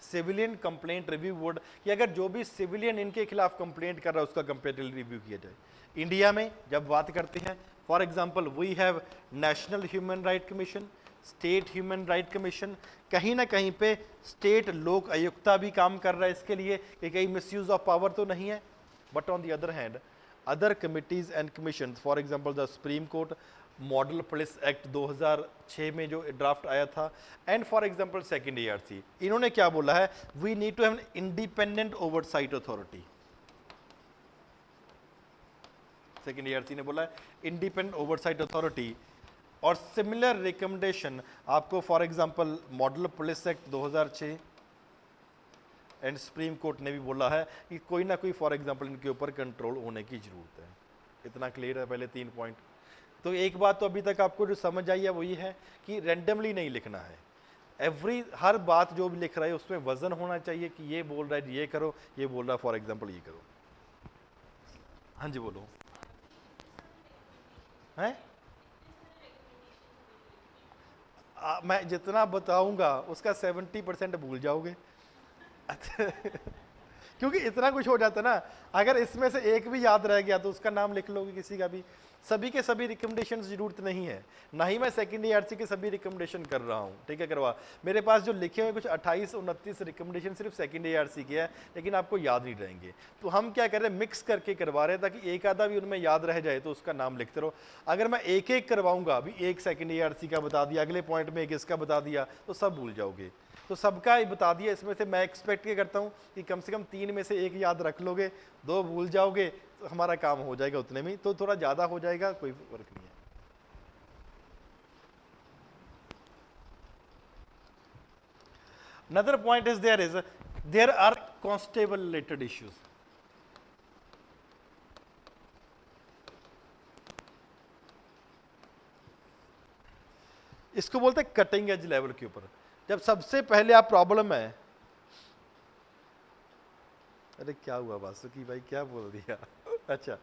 civilian complaint review board, कि अगर जो भी सिविलियन इनके खिलाफ कंप्लेंट कर रहा है उसका कंपेरेटिव रिव्यू किया जाए। इंडिया में जब बात करते हैं for example we have national human right commission, state human right commission, कहीं ना कहीं पे स्टेट लोक आयुक्ता भी काम कर रहा है इसके लिए कि कहीं मिसयूज ऑफ पावर तो नहीं है। But on the other hand other committees and commission, for example the supreme court model police act 2006 में जो ड्राफ्ट आया था, and for example second ARC, इन्होंने क्या बोला है, we need to have an independent oversight authority. Second ARC ने बोला है इंडिपेंडेंट ओवरसाइट अथॉरिटी, और सिमिलर रिकमेंडेशन आपको for example model police act 2006 and supreme court ने भी बोला है कि कोई ना कोई फॉर एग्जांपल इनके ऊपर कंट्रोल होने की जरूरत है। इतना क्लियर है पहले 3 पॉइंट। तो एक बात तो अभी तक आपको जो समझ आई है वो ये है कि रैंडमली नहीं लिखना है, हर बात जो भी लिख रहा है उसमें वजन होना चाहिए कि ये बोल रहा है ये करो, ये बोल रहा है फॉर एग्जाम्पल ये करो। हाँ जी बोलो। हैं मैं जितना बताऊंगा उसका 70% भूल जाओगे क्योंकि इतना कुछ हो जाता ना, अगर इसमें से एक भी याद रह गया तो उसका नाम लिख लोगे किसी का भी। सभी के सभी रिकमेंडेशन जरूरत नहीं है, ना ही मैं सेकंड ARC के सभी रिकमेंडेशन कर रहा हूँ, ठीक है। करवा मेरे पास जो लिखे हुए कुछ 28-29 रिकमेंडेशन सिर्फ सेकंड ARC के हैं, लेकिन आपको याद नहीं रहेंगे। तो हम क्या कर रहे हैं, मिक्स करके करवा रहे हैं ताकि एक आधा भी उनमें याद रह जाए तो उसका नाम लिखते रहो। अगर मैं एक एक करवाऊंगा, अभी एक सेकंड ARC का बता दिया, अगले पॉइंट में एक इसका बता दिया, तो सब भूल जाओगे। तो सबका ही बता दिया, इसमें से मैं एक्सपेक्ट क्या करता हूँ कि कम से कम 3 में से 1 याद रख लोगे, 2 भूल जाओगे, तो हमारा काम हो जाएगा उतने में। तो थोड़ा ज़्यादा हो जाएगा, कोई फर्क नहीं है। Another point is there are constable related issues. इसको बोलते हैं कटिंग एज लेवल के ऊपर। जब सबसे पहले आप प्रॉब्लम है, अरे क्या हुआ वासुकी भाई, क्या बोल दिया अच्छा,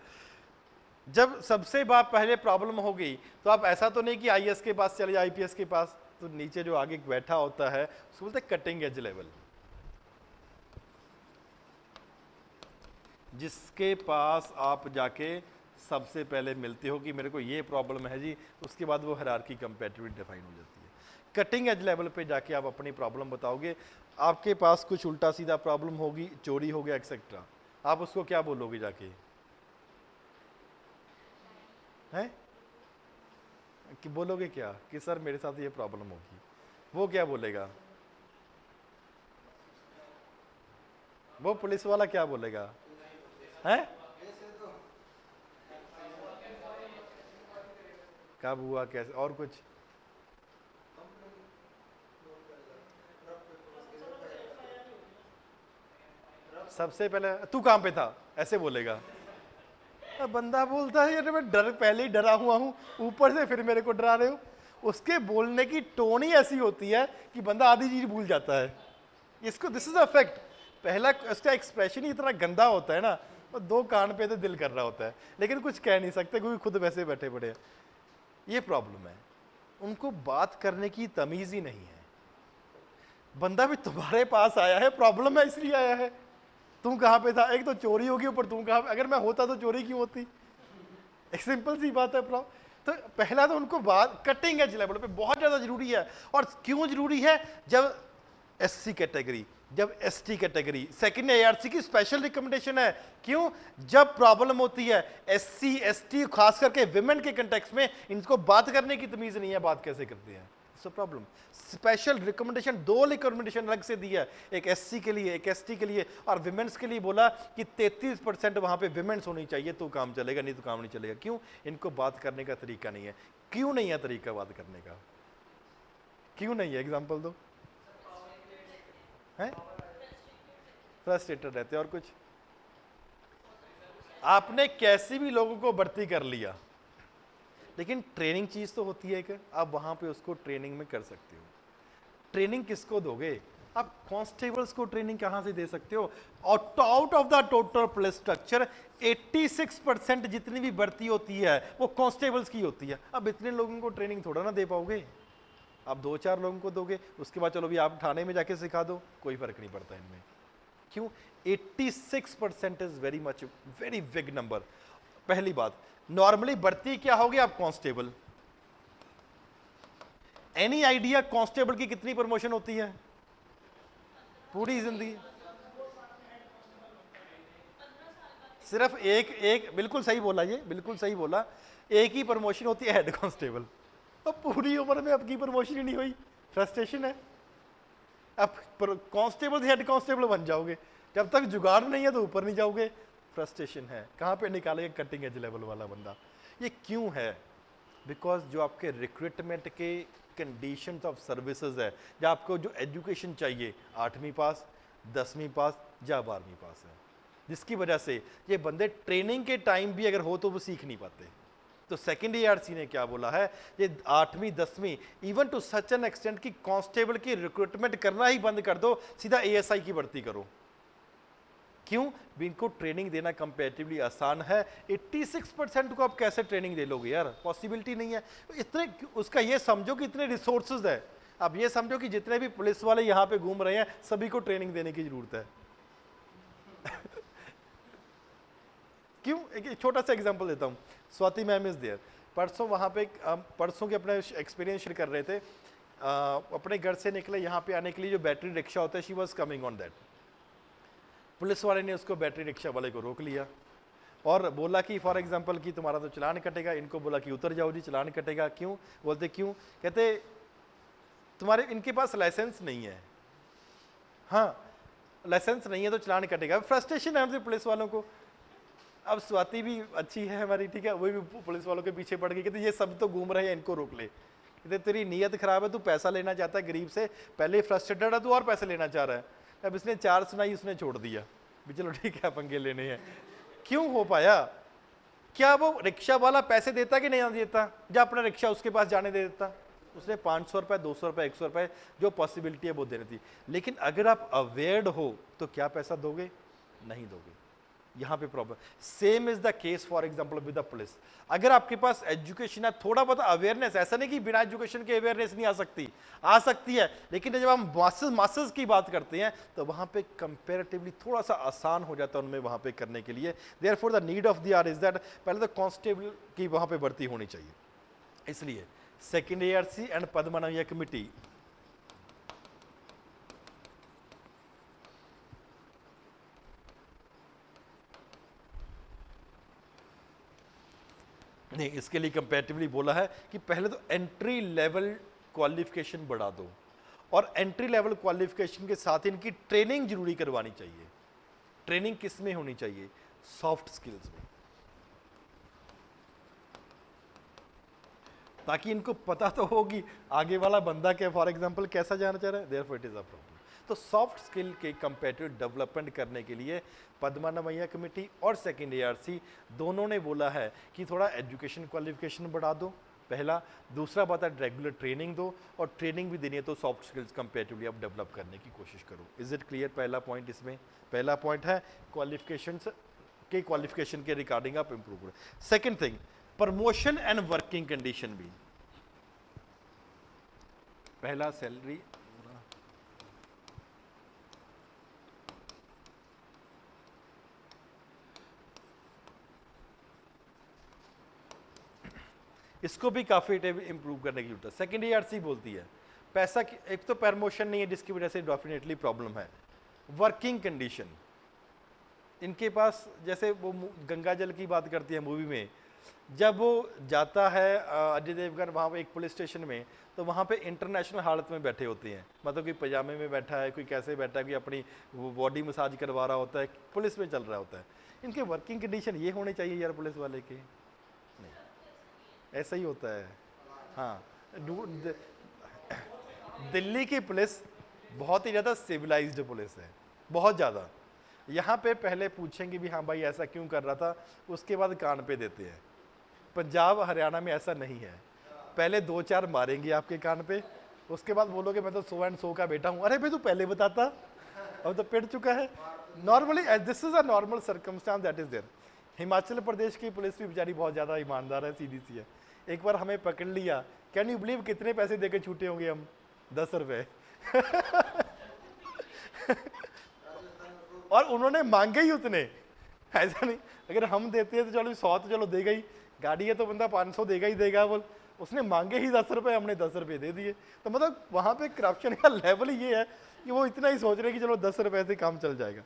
जब सबसे पहले प्रॉब्लम हो गई तो आप ऐसा तो नहीं कि IAS के पास चले जाए, IPS के पास, तो नीचे जो आगे बैठा होता है उसको बोलते हैं कटिंग एज लेवल। जिसके पास आप जाके सबसे पहले मिलते हो कि मेरे को ये प्रॉब्लम है जी, उसके बाद वो हायरार्की कंपैटिबिलिटी डिफाइन हो जाती है। कटिंग एज लेवल पे जाके आप अपनी प्रॉब्लम बताओगे। आपके पास कुछ उल्टा सीधा प्रॉब्लम होगी, चोरी हो गया एक्सेट्रा, आप उसको क्या बोलोगे जाके, हैं कि बोलोगे क्या कि सर मेरे साथ ये प्रॉब्लम होगी, वो क्या बोलेगा, वो पुलिस वाला क्या बोलेगा, हैं कब हुआ कैसे, और कुछ सबसे पहले तू कहां पे था ऐसे बोलेगा। अब बंदा बोलता है यार मैं डर पहले ही डरा हुआ हूं, ऊपर से फिर मेरे को डरा रहे हो। उसके बोलने की टोन ही ऐसी होती है कि बंदा आधी चीज भूल जाता है। इसको दिस इज अ फैक्ट। पहला उसका एक्सप्रेशन ही इतना गंदा होता है ना, और 2 कान पे तो दिल कर रहा होता है, लेकिन कुछ कह नहीं सकते क्योंकि खुद वैसे बैठे पड़े हैं। ये प्रॉब्लम है, उनको बात करने की तमीज ही नहीं है। बंदा भी तुम्हारे पास आया है, प्रॉब्लम है इसलिए आया है। तुम कहां पे था, एक तो चोरी होगी, ऊपर तुम कहां, अगर मैं होता तो चोरी क्यों होती, एक सिंपल सी बात है। तो पहला तो उनको बात कटिंग एज लेवल पे बहुत ज्यादा जरूरी है। और क्यों जरूरी है, जब SC कैटेगरी, जब ST कैटेगरी, सेकंड ARC की स्पेशल रिकमेंडेशन है। क्यों, जब प्रॉब्लम होती है SC ST खास करके विमेन के कंटेक्स्ट में, इनको बात करने की तमीज नहीं है, बात कैसे करते हैं, so problem. Special recommendation, 2 recommendation अलग से दी है, एक SC के लिए, एक ST के लिए, और विमेन्स के लिए बोला कि 33% वहां पे विमेन्स होनी चाहिए तो काम चलेगा, नहीं तो काम नहीं चलेगा। क्यों, इनको बात करने का तरीका नहीं है। क्यों नहीं है तरीका बात करने का, क्यों नहीं है, एग्जाम्पल दो। हैं फ्रस्ट्रेटेड रहते हैं। और कुछ, आपने कैसे भी लोगों को भर्ती कर लिया, लेकिन ट्रेनिंग चीज तो होती है कि आप वहां पे उसको ट्रेनिंग में कर सकते हो। ट्रेनिंग किसको दोगे, आप कॉन्स्टेबल्स को ट्रेनिंग कहां से दे सकते हो। और out of the total police structure 86% जितनी भी भर्ती होती है वो कॉन्स्टेबल्स की होती है। अब इतने लोगों को ट्रेनिंग थोड़ा ना दे पाओगे, आप 2-4 लोगों को दोगे, उसके बाद चलो भी आप थाने में जाके सिखा दो, कोई फर्क नहीं पड़ता इनमें। क्यों, 86% is very much, very big number. पहली बात, नॉर्मली बढ़ती क्या होगी आप कांस्टेबल। एनी आइडिया कांस्टेबल की कितनी प्रमोशन होती है पूरी जिंदगी? सिर्फ एक बिल्कुल सही बोला, ये बिल्कुल सही बोला, एक ही प्रमोशन होती है हेड कांस्टेबल। अब पूरी उम्र में आपकी प्रमोशन ही नहीं हुई, फ्रस्ट्रेशन है। अब कांस्टेबल से हेड कांस्टेबल बन जाओगे, जब तक जुगाड़ नहीं है तो ऊपर नहीं जाओगे, फ्रस्ट्रेशन है। कहाँ पे निकालेंगे कटिंग एज लेवल वाला बंदा? ये क्यों है? बिकॉज जो आपके रिक्रूटमेंट के कंडीशंस ऑफ सर्विसेज है, जो आपको जो एजुकेशन चाहिए 8वीं पास, 10वीं पास या 12वीं पास है, जिसकी वजह से ये बंदे ट्रेनिंग के टाइम भी अगर हो तो वो सीख नहीं पाते। तो सेकेंड ARC ने क्या बोला है, ये 8वीं 10वीं even to such an extent कि कांस्टेबल की रिक्रूटमेंट करना ही बंद कर दो, सीधा ASI की भर्ती करो। क्यों? भी इनको ट्रेनिंग देना कंपैरेटिवली आसान है। 86% को आप कैसे ट्रेनिंग दे लोगे यार, पॉसिबिलिटी नहीं है। इतने, उसका ये समझो कि इतने रिसोर्सेज है, अब ये समझो कि जितने भी पुलिस वाले यहाँ पे घूम रहे हैं सभी को ट्रेनिंग देने की जरूरत है। क्यों? एक छोटा सा एग्जांपल देता हूँ। स्वाति मैम इज देयर, परसों वहाँ पे परसों के अपने एक्सपीरियंस शेयर कर रहे थे। अपने घर से निकले यहाँ पे आने के लिए जो बैटरी रिक्शा होता है, she was coming on that. Police वाले ने उसको बैटरी रिक्शा वाले को रोक लिया और बोला कि फॉर एग्जांपल कि तुम्हारा तो चलान कटेगा। इनको बोला कि उतर जाओ जी, चलान कटेगा। क्यों? बोलते क्यों? कहते तुम्हारे इनके पास लाइसेंस नहीं है। हाँ, लाइसेंस नहीं है तो चलान कटेगा। फ्रस्ट्रेशन है हमसे पुलिस वालों को। अब स्वाति भी अच्छी है हमारी, ठीक है, वही भी पुलिस वालों के पीछे पड़ गई। कहते ये सब तो घूम रहे हैं, इनको रोक ले। कहते तेरी नीयत खराब है, तू पैसा लेना चाहता है गरीब से, पहले फ्रस्ट्रेटेड है तू और पैसे लेना चाह रहा है। अब इसने 4 सुनाई, उसने छोड़ दिया भी चलो ठीक है पंगे लेने हैं। क्यों हो पाया? क्या वो रिक्शा वाला पैसे देता कि नहीं देता? जब अपना रिक्शा उसके पास जाने दे देता, उसने 500 रुपये, 200 रुपये, 100 रुपये जो पॉसिबिलिटी है वो देनी थी। लेकिन अगर आप अवेयर्ड हो तो क्या पैसा दोगे? नहीं दोगे। यहाँ पे problem. Same is the case for example with the police. अगर आपके पास एजुकेशन है, थोड़ा बहुत अवेयरनेस, ऐसा नहीं कि बिना एजुकेशन के अवेयरनेस नहीं आ सकती, आ सकती है, लेकिन जब हम मासेस की बात करते हैं तो वहाँ पे कंपेरेटिवली थोड़ा सा आसान हो जाता है उनमें वहाँ पे करने के लिए। Therefore the need of the hour is that पहले तो कांस्टेबल की वहाँ पे भर्ती होनी चाहिए। इसलिए सेकेंड ARC एंड पद्मनाभीय कमिटी ने इसके लिए कंपैरेटिवली बोला है कि पहले तो एंट्री लेवल क्वालिफिकेशन बढ़ा दो, और एंट्री लेवल क्वालिफिकेशन के साथ इनकी ट्रेनिंग जरूरी करवानी चाहिए। ट्रेनिंग किस में होनी चाहिए? सॉफ्ट स्किल्स में, ताकि इनको पता तो होगी आगे वाला बंदा क्या फॉर एग्जांपल कैसा जाना चाह रहा है। Therefore it is a problem. तो सॉफ्ट स्किल के कंपेटिटिव डेवलपमेंट करने के लिए पद्मनाभैया कमेटी और सेकेंड ARC दोनों ने बोला है कि थोड़ा एजुकेशन क्वालिफिकेशन बढ़ा दो, पहला। दूसरा बात है रेगुलर ट्रेनिंग दो, और ट्रेनिंग भी देनी है तो सॉफ्ट स्किल्स कंपेटिवली आप डेवलप करने की कोशिश करो। Is it clear? पहला पॉइंट इसमें, पहला पॉइंट है क्वालिफिकेशन के रिगार्डिंग आप इंप्रूव करो। Second thing, promotion and working condition भी। पहला सैलरी, इसको भी काफ़ी इंप्रूव करने की जरूरत है। सेकेंड ARC बोलती है पैसा की, एक तो प्रमोशन नहीं है जिसकी वजह से डेफिनेटली प्रॉब्लम है। वर्किंग कंडीशन इनके पास, जैसे वो गंगा जल की बात करती है मूवी में, जब वो जाता है अजय देवगन वहाँ पे एक पुलिस स्टेशन में, तो वहाँ पे इंटरनेशनल हालत में बैठे होते हैं, मतलब कोई पजामे में बैठा है, कोई कैसे बैठा है, कोई अपनी बॉडी मसाज करवा रहा होता है, पुलिस में चल रहा होता है। इनके वर्किंग कंडीशन ये होने चाहिए यार पुलिस वाले के, नहीं ऐसा ही होता है। हाँ, दिल्ली की पुलिस बहुत ही ज़्यादा सिविलाइज्ड पुलिस है, बहुत ज़्यादा। यहाँ पे पहले पूछेंगे भी हाँ भाई ऐसा क्यों कर रहा था, उसके बाद कान पे देते हैं। पंजाब हरियाणा में ऐसा नहीं है, पहले 2-4 मारेंगे आपके कान पे, उसके बाद बोलोगे मैं तो 100 एंड 100 का बेटा हूँ। अरे भाई तू पहले बताता, अब तो पिट चुका है। Normally this is a normal circumstance that is there. Himachal Pradesh की पुलिस भी बेचारी बहुत ज़्यादा ईमानदार है, सीधी सी है। एक बार हमें पकड़ लिया, कैन यू बिलीव कितने पैसे देके छूटे होंगे हम? 10 रुपये। और उन्होंने मांगे ही उतने, ऐसा नहीं, अगर हम देते हैं तो चलो 100 तो चलो देगा ही, गाड़ी है तो बंदा 500 देगा ही देगा, बोल उसने मांगे ही 10 रुपये, हमने 10 रुपये दे दिए। तो मतलब वहाँ पे करप्शन का लेवल ही ये है कि वो इतना ही सोच रहे हैं कि चलो 10 रुपये से काम चल जाएगा।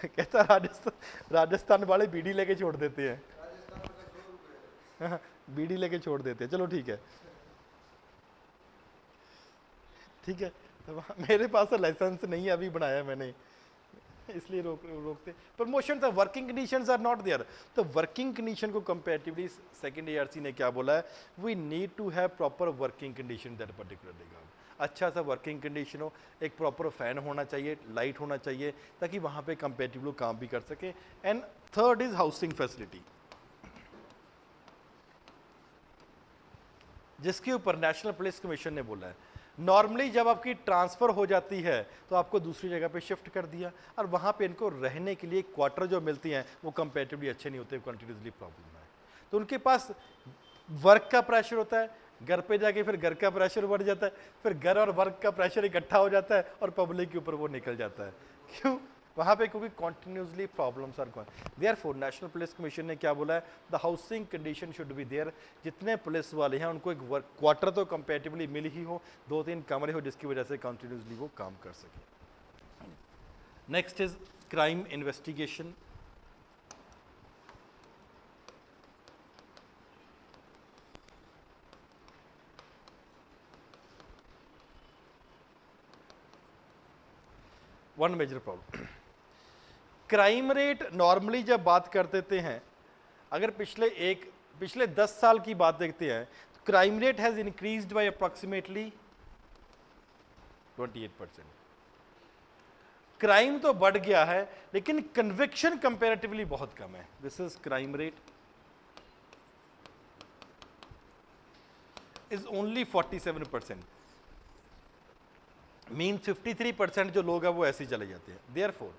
कहता राजस्थान वाले बीड़ी लेके छोड़ देते हैं, बीड़ी लेके छोड़ देते हैं, चलो ठीक है, ठीक है। तो मेरे पास लाइसेंस नहीं है, अभी बनाया मैंने, इसलिए रोकते। प्रमोशन था, working conditions are not there. तो वर्किंग कंडीशन को कंपैरेटिवली सेकंड एआरसी ने क्या बोला है, we need to have proper working condition that particular जगह, अच्छा सा वर्किंग कंडीशन हो, एक प्रॉपर फैन होना चाहिए, लाइट होना चाहिए, ताकि वहाँ पे कंपैरेटिव लोग काम भी कर सके। And third is housing facility, जिसके ऊपर नेशनल पुलिस कमीशन ने बोला है नॉर्मली जब आपकी ट्रांसफ़र हो जाती है तो आपको दूसरी जगह पे शिफ्ट कर दिया, और वहाँ पे इनको रहने के लिए क्वार्टर जो मिलती हैं वो कंपैरेटिवली अच्छे नहीं होते, कंटिन्यूसली प्रॉब्लम है। तो उनके पास वर्क का प्रेशर होता है, घर पे जाके फिर घर का प्रेशर बढ़ जाता है, फिर घर और वर्क का प्रेशर इकट्ठा हो जाता है और पब्लिक के ऊपर वो निकल जाता है। क्यों? वहाँ पे क्योंकि continuously problems are going. Therefore national police commission ने क्या बोला है, the housing condition should be there, जितने पुलिस वाले हैं उनको एक वर्क क्वार्टर तो कंपैरेटिवली मिल ही हो, 2-3 कमरे हो, जिसकी वजह से कंटिन्यूसली वो काम कर सके। Next is crime investigation. One major problem, crime rate normally जब बात कर देते हैं, अगर पिछले 10 साल की बात देखते हैं तो crime rate has increased by approximately 28%। Crime तो बढ़ गया है लेकिन कन्विक्शन कंपैरेटिवली बहुत कम है। This is crime rate is only 47%, mean 53% जो लोग हैं वो ऐसे ही चले जाते हैं। देयरफॉर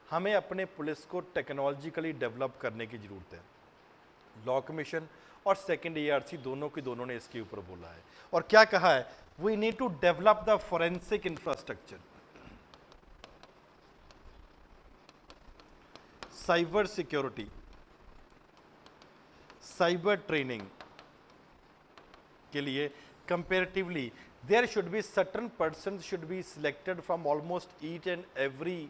हमें अपने पुलिस को टेक्नोलॉजिकली डेवलप करने की ज़रूरत है। लॉ कमीशन और सेकंड एआरसी दोनों के दोनों ने इसके ऊपर बोला है, और क्या कहा है, we need to develop the forensic infrastructure, cyber security, cyber training के लिए comparatively there should be certain person should be selected from almost each and every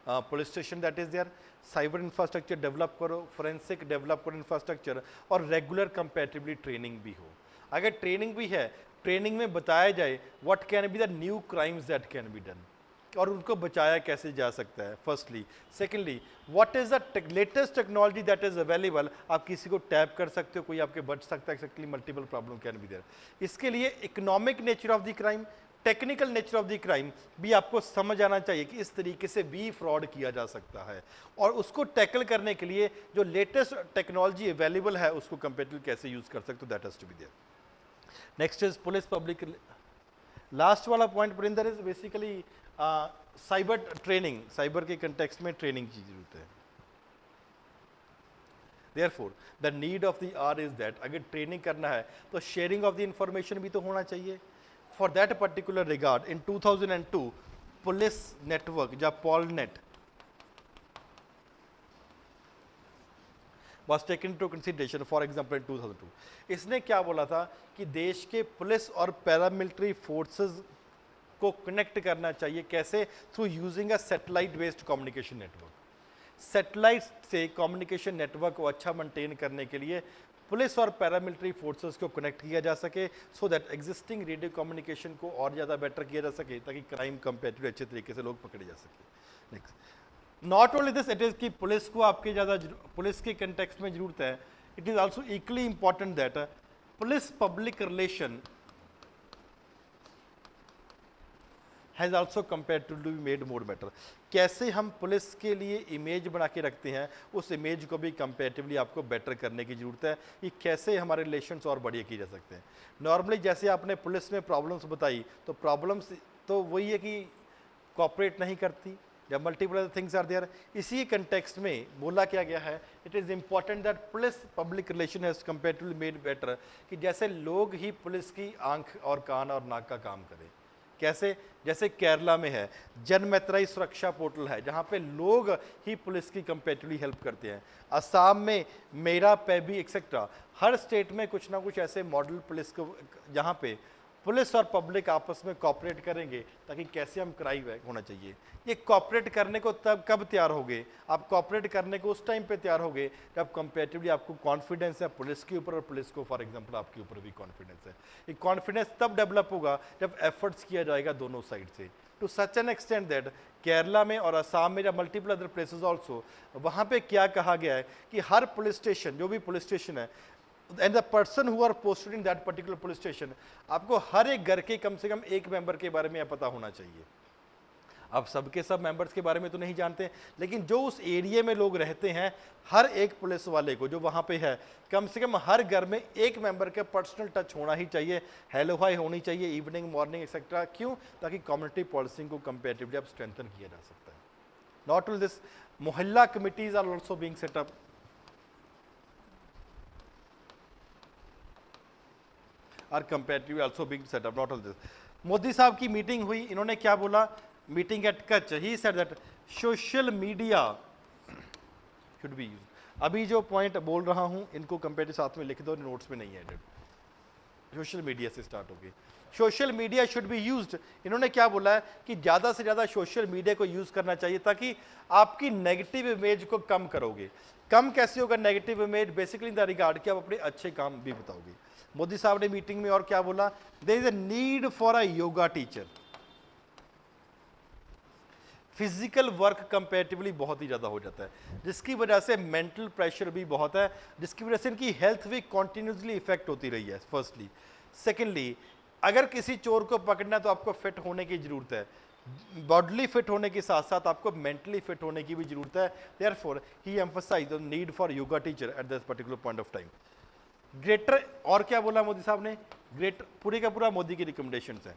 police station that is there. Cyber infrastructure develop करो, forensic develop करो infrastructure, और regular comparatively training भी हो। अगर training भी है, ट्रेनिंग में बताया जाए what can be the new crimes that can be done, और उनको बचाया कैसे जा सकता है firstly. Secondly what is the latest technology that is available, आप किसी को टैप कर सकते हो, कोई आपके बच सकता है, actually multiple problem can be there. इसके लिए economic nature of the crime, technical nature of the crime भी आपको समझ आना चाहिए कि इस तरीके से भी फ्रॉड किया जा सकता है, और उसको टैकल करने के लिए जो लेटेस्ट टेक्नोलॉजी अवेलेबल है उसको कंपेटिव कैसे यूज कर सकते हो, that has to be there. Next is police public, last वाला पॉइंट परिंदर is basically cyber training, cyber के कंटेक्स्ट में ट्रेनिंग की जरूरत है। Therefore the need of the hour is that अगर ट्रेनिंग करना है तो शेयरिंग ऑफ द इंफॉर्मेशन भी तो होना चाहिए। For that particular regard, in 2002, police network या पॉलनेट was taken into consideration, for example in 2002। इसने क्या बोला था कि देश के पुलिस और पैरामिलिट्री फोर्सेस को कनेक्ट करना चाहिए, कैसे, through using a satellite based communication network. Satellite से कम्युनिकेशन नेटवर्क को अच्छा मेंटेन करने के लिए पुलिस और पैरामिलिट्री फोर्सेस को कनेक्ट किया जा सके, so that existing radio communication को और ज़्यादा बेटर किया जा सके, ताकि क्राइम कंपेरेटिवली अच्छे तरीके से लोग पकड़े जा सके। Next, not only this, it is कि पुलिस को आपके ज़्यादा पुलिस के कंटेक्स्ट में जरूरत है, it is also equally important that police public relation has also comparatively made more better. कैसे हम पुलिस के लिए इमेज बना के रखते हैं, उस इमेज को भी कंपेरेटिवली आपको बेटर करने की ज़रूरत है कि कैसे हमारे रिलेशंस और बढ़िया किए जा सकते हैं। नॉर्मली जैसे आपने पुलिस में प्रॉब्लम्स बताई, तो प्रॉब्लम्स तो वही है कि कॉपरेट नहीं करती, या multiple other things are there. इसी कंटेक्स्ट में बोला क्या गया है, it is important that police public relation has comparatively made better, कि जैसे लोग ही पुलिस की आंख और कान और नाक का काम करें, कैसे? जैसे केरला में है जनमैत्रेयी सुरक्षा पोर्टल है, जहाँ पे लोग ही पुलिस की कंपेटिवली हेल्प करते हैं। असम में मेरा पैबी एक्सेट्रा, हर स्टेट में कुछ ना कुछ ऐसे मॉडल पुलिस को, जहाँ पे पुलिस और पब्लिक आपस में कॉपरेट करेंगे ताकि कैसे हम क्राइम होना चाहिए। ये कॉपरेट करने को तब कब तैयार होगे? आप कॉपरेट करने को उस टाइम पे तैयार होगे जब कंपेरेटिवली आपको कॉन्फिडेंस है पुलिस के ऊपर, और पुलिस को फॉर एग्जांपल आपके ऊपर भी कॉन्फिडेंस है। ये कॉन्फिडेंस तब डेवलप होगा जब एफर्ट्स किया जाएगा दोनों साइड से, to such an extent that Kerala में और असम में या मल्टीपल अदर प्लेसेस ऑल्सो, वहाँ पे क्या कहा गया है कि हर पुलिस स्टेशन, जो भी पुलिस स्टेशन है, and the person who are posted in that particular police station, आपको हर एक घर के कम से कम एक मेंबर के बारे में पता होना चाहिए। अब सबके सब मेंबर्स के बारे में तो नहीं जानते, लेकिन जो उस एरिया में लोग रहते हैं, हर एक पुलिस वाले को जो वहाँ पे है, कम से कम हर घर में एक मेंबर का पर्सनल टच होना ही चाहिए, हेलो हाय होनी चाहिए इवनिंग मॉर्निंग एक्सेट्रा। क्यों? ताकि कम्युनिटी पॉलिसिंग को कंपेरेटिवली अब स्ट्रेंथन किया जा सकता है। नॉट ओनली दिस, मोहल्ला committees are also being set up, are comparatively also being set up, not all this. Modi साहब की मीटिंग हुई, इन्होंने क्या बोला? Meeting at Kutch, he said that social media should be used. अभी जो पॉइंट बोल रहा हूं इनको कंपेरेटिव साथ में लिख दो, नोट्स में नहीं एडेड। सोशल मीडिया से स्टार्ट होगी, social media should be used. इन्होंने क्या बोला है कि ज़्यादा से ज़्यादा सोशल मीडिया को यूज़ करना चाहिए ताकि आपकी नेगेटिव इमेज को कम करोगे। कम कैसे होगा negative image? Basically in the regard कि आप अपने अच्छे काम भी बताओगे। मोदी साहब ने मीटिंग में और क्या बोला? There is a need for a yoga teacher. Physical work comparatively बहुत ही ज़्यादा हो जाता है, जिसकी वजह से मेंटल प्रेशर भी बहुत है, जिसकी वजह से इनकी हेल्थ भी कॉन्टिन्यूसली इफेक्ट होती रही है, फर्स्टली। सेकेंडली, अगर किसी चोर को पकड़ना है तो आपको फिट होने की जरूरत है, बॉडली फिट होने के साथ साथ आपको मेंटली फिट होने की भी जरूरत है। Therefore he emphasize the need for yoga teacher at this particular point of time. Greater, और क्या बोला मोदी साहब ने? ग्रेटर, पूरे का पूरा मोदी की रिकमेंडेशंस है।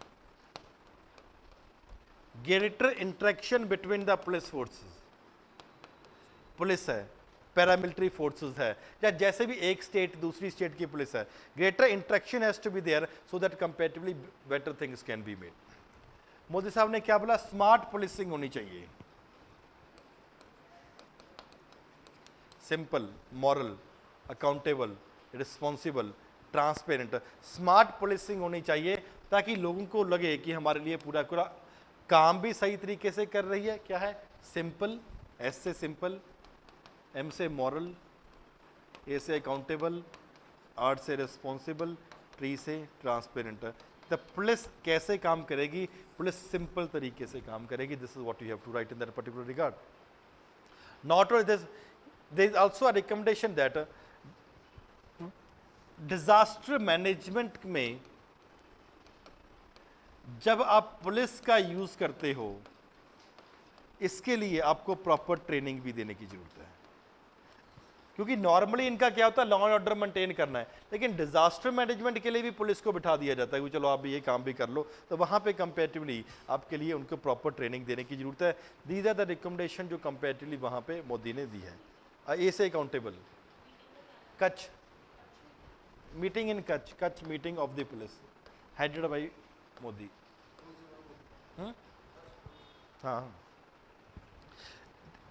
Greater interaction between the police forces, police है, पैरामिलिट्री फोर्सेस है, या जैसे भी एक स्टेट दूसरी स्टेट की पुलिस है, greater interaction has to be there so that comparatively better things can be made. Modi साहब ने क्या बोला? स्मार्ट पुलिसिंग होनी चाहिए, simple, moral, accountable, responsible, transparent. Smart policing होनी चाहिए ताकि लोगों को लगे कि हमारे लिए पूरा पूरा काम भी सही तरीके से कर रही है। क्या है? सिंपल, एस से सिंपल, एम से मॉरल, ए से अकाउंटेबल, आर से रिस्पॉन्सिबल, टी से ट्रांसपेरेंट। द पुलिस कैसे काम करेगी? पुलिस सिंपल तरीके से काम करेगी। This is what you have to write in that particular regard. Not only this, there is also a recommendation that disaster management में जब आप पुलिस का यूज करते हो, इसके लिए आपको प्रॉपर ट्रेनिंग भी देने की जरूरत है, क्योंकि नॉर्मली इनका क्या होता है? लॉ एंड ऑर्डर मेंटेन करना है, लेकिन डिजास्टर मैनेजमेंट के लिए भी पुलिस को बिठा दिया जाता है कि चलो आप भी ये काम भी कर लो, तो वहां पे कंपेरेटिवली आपके लिए उनको प्रॉपर ट्रेनिंग देने की जरूरत है। दीज आर द रिकमेंडेशन जो कंपेरेटिवली वहां पे मोदी ने दी है। ए से accountable, Kutch meeting in Kutch, Kutch meeting of the police headed by Modi. हाँ,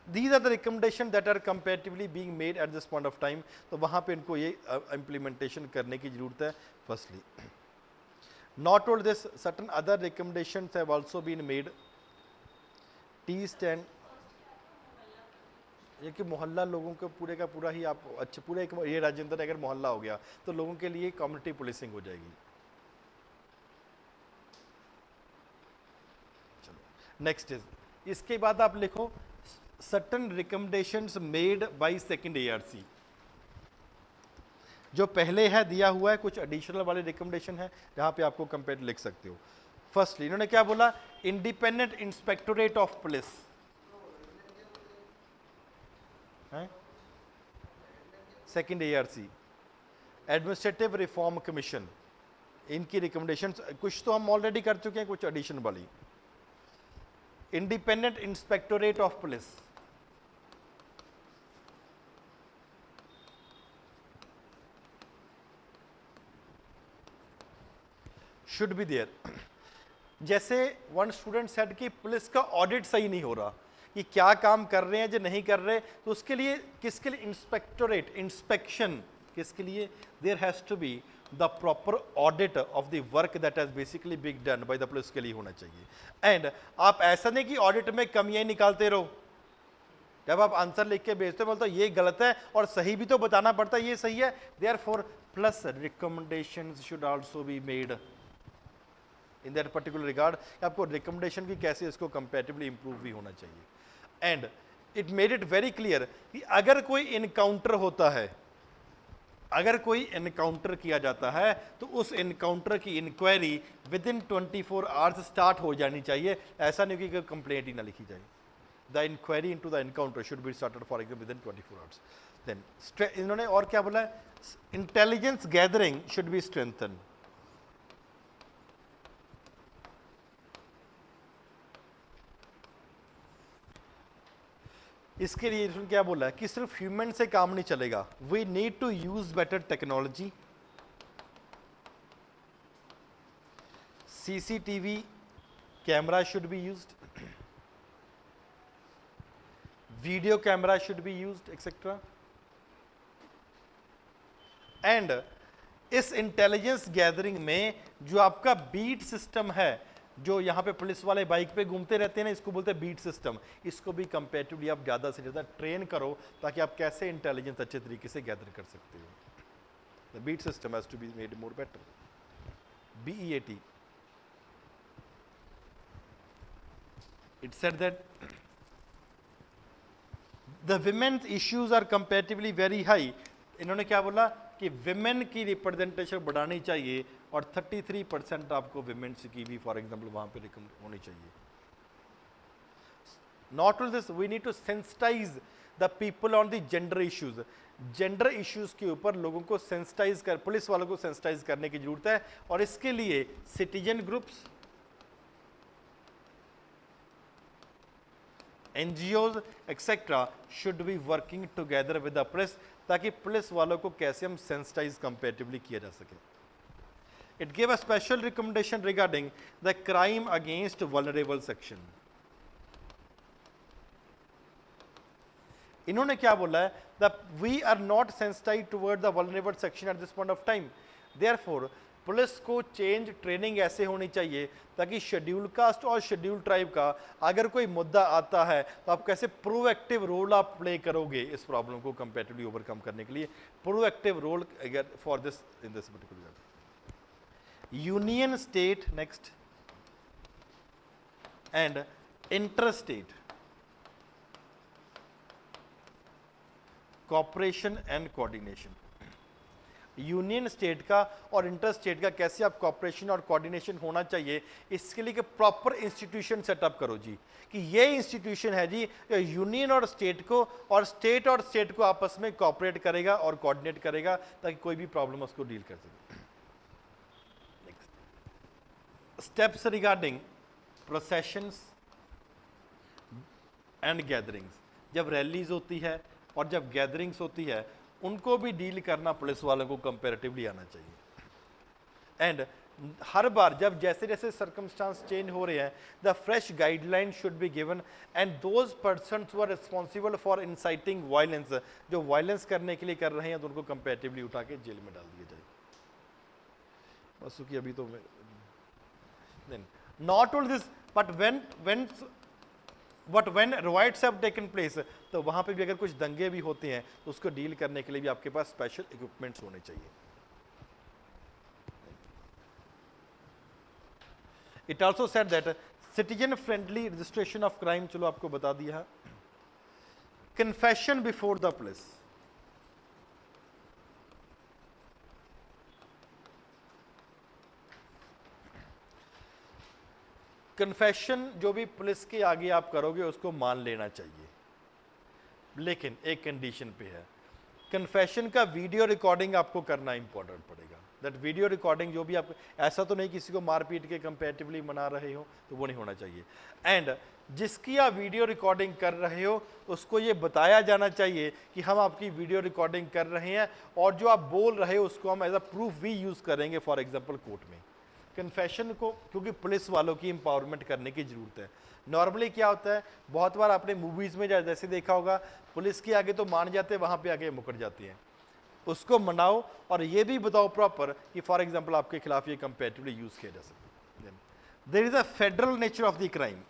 these are the recommendations that are comparatively being made at this point of time। तो वहाँ पे इनको ये implementation करने की जरूरत है। Firstly, not only this, certain other recommendations have also been made। T stand, ये कि मोहल्ला लोगों को पूरे का पूरा ही आप अच्छे पूरे एक ये राजेंद्र नगर मोहल्ला हो गया तो लोगों के लिए कम्युनिटी पुलिसिंग हो जाएगी। चलो नेक्स्ट इज, इसके बाद आप लिखो certain recommendations made by second ARC. जो पहले है दिया हुआ है, कुछ एडिशनल वाले रिकमेंडेशन है जहां पे आपको कंपेयर लिख सकते हो। फर्स्टली इन्होंने क्या बोला? इंडिपेंडेंट इंस्पेक्टोरेट ऑफ पुलिस है, second ARC, administrative reform commission, इनकी रिकमेंडेशंस कुछ तो हम ऑलरेडी कर चुके हैं, कुछ एडिशन वाली। Independent inspectorate of police, should be there। जैसे वन स्टूडेंट सेड कि पुलिस का ऑडिट सही नहीं हो रहा, कि क्या काम कर रहे हैं जो नहीं कर रहे, तो उसके लिए किसके लिए इंस्पेक्टोरेट इंस्पेक्शन, किसके लिए, there has to be the proper audit of the work that has basically been done by the police, के लिए होना चाहिए। एंड आप ऐसा नहीं कि ऑडिट में कमियां ही निकालते रहो, जब आप आंसर लिख के भेजते हो बोलते हो ये गलत है और सही भी तो बताना पड़ता है ये सही है, therefore plus recommendations should also be made in that particular regard. आपको रिकमेंडेशन की कैसे इसको कंपैटिबली इंप्रूव भी होना चाहिए। And it made it very clear कि अगर कोई इनकाउंटर होता है, अगर कोई इनकाउंटर किया जाता है तो उस इनकाउंटर की inquiry within 24 hours start हो जानी चाहिए। ऐसा नहीं कि कंप्लेंट ही ना लिखी जाए। The inquiry into the encounter should be started for example within 24 hours. Then इन्होंने और क्या बोला, intelligence gathering should be strengthen. इसके लिए इन्होंने क्या बोला कि सिर्फ ह्यूमन से काम नहीं चलेगा, we need to use better technology. CCTV camera should be used, video camera should be used etcetera. And इस इंटेलिजेंस गैदरिंग में जो आपका बीट सिस्टम है, जो यहाँ पे पुलिस वाले बाइक पे घूमते रहते हैं ना, इसको बोलते हैं बीट सिस्टम, इसको भी कंपैरेटिवली आप ज़्यादा से ज़्यादा ट्रेन करो ताकि आप कैसे इंटेलिजेंस अच्छे तरीके से गैदर कर सकते हो। The beat system has to be made more better. BEAT, it said that the women's issues are comparatively very high। इन्होंने क्या बोला कि विमेन की रिप्रेजेंटेशन बढ़ानी चाहिए और 33% आपको विमेन्स की भी फॉर एग्जांपल वहां पे होनी चाहिए। Not only this, we need to sensitize the people on the gender issues. Gender issues के ऊपर लोगों को सेंसिटाइज कर, पुलिस वालों को सेंसिटाइज करने की जरूरत है। और इसके लिए citizen groups, NGOs etcetera should be working together with the police, ताकि पुलिस वालों को कैसे हम सेंसिटाइज कंपैरेटिवली किया जा सके। It give a special recommendation regarding the crime against vulnerable section. इन्होंने क्या बोला है, the we are not sensitize toward the vulnerable section at this point of time, therefore police को चेंज ट्रेनिंग ऐसे होनी चाहिए ताकि शेड्यूल कास्ट और शेड्यूल ट्राइब का अगर कोई मुद्दा आता है तो आप कैसे प्रोएक्टिव रोल आप प्ले करोगे इस प्रॉब्लम को कंपैरेटिवली ओवरकम करने के लिए। Proactive role for this in this particular union state next and inter state cooperation and coordination. Union state का और इंटर स्टेट का कैसे आप कॉपरेशन और कोऑर्डिनेशन होना चाहिए, इसके लिए प्रॉपर इंस्टीट्यूशन सेटअप करो जी, कि ये इंस्टीट्यूशन है जी यूनियन और स्टेट और स्टेट को आपस में कॉपरेट करेगा और कोऑर्डिनेट करेगा ताकि कोई भी प्रॉब्लम उसको डील कर सके। Steps regarding processions and gatherings. जब रैलीज होती है और जब गैदरिंग्स होती है उनको भी डील करना पुलिस वालों को कंपैरेटिवली आना चाहिए। एंड हर बार जब जैसे जैसे सर्कमस्टांस चेंज हो रहे हैं, the fresh guideline should be given and those persons who are responsible for inciting violence, जो वायलेंस करने के लिए कर रहे हैं तो उनको कंपैरेटिवली उठा के जेल में डाल दिया जाए। बस कि अभी तो not only this but when riots have taken place, तो वहां पे भी अगर कुछ दंगे भी होते हैं तो उसको डील करने के लिए भी आपके पास स्पेशल इक्विपमेंट्स होने चाहिए। It also said that citizen friendly registration of crime, चलो आपको बता दिया, confession before the police. Confession जो भी पुलिस के आगे आप करोगे उसको मान लेना चाहिए, लेकिन एक कंडीशन पे है, कन्फेशन का वीडियो रिकॉर्डिंग आपको करना इंपॉर्टेंट पड़ेगा। दैट वीडियो रिकॉर्डिंग जो भी आप, ऐसा तो नहीं किसी को मारपीट के कंपैरेटिवली मना रहे हो तो वो नहीं होना चाहिए। एंड जिसकी आप वीडियो रिकॉर्डिंग कर रहे हो उसको ये बताया जाना चाहिए कि हम आपकी वीडियो रिकॉर्डिंग कर रहे हैं और जो आप बोल रहे हो उसको हम एज अ प्रूफ भी यूज़ करेंगे फॉर एग्जाम्पल कोर्ट में। कन्फेशन को, क्योंकि पुलिस वालों की एम्पावरमेंट करने की ज़रूरत है। नॉर्मली क्या होता है, बहुत बार आपने मूवीज़ में जैसे देखा होगा, पुलिस के आगे तो मान जाते हैं, वहाँ पे आगे मुकर जाती हैं। उसको मनाओ और ये भी बताओ प्रॉपर कि फॉर एग्जांपल आपके खिलाफ ये कंपेरेटिवली यूज़ किया जा सकता है। There is a federal nature of the crime.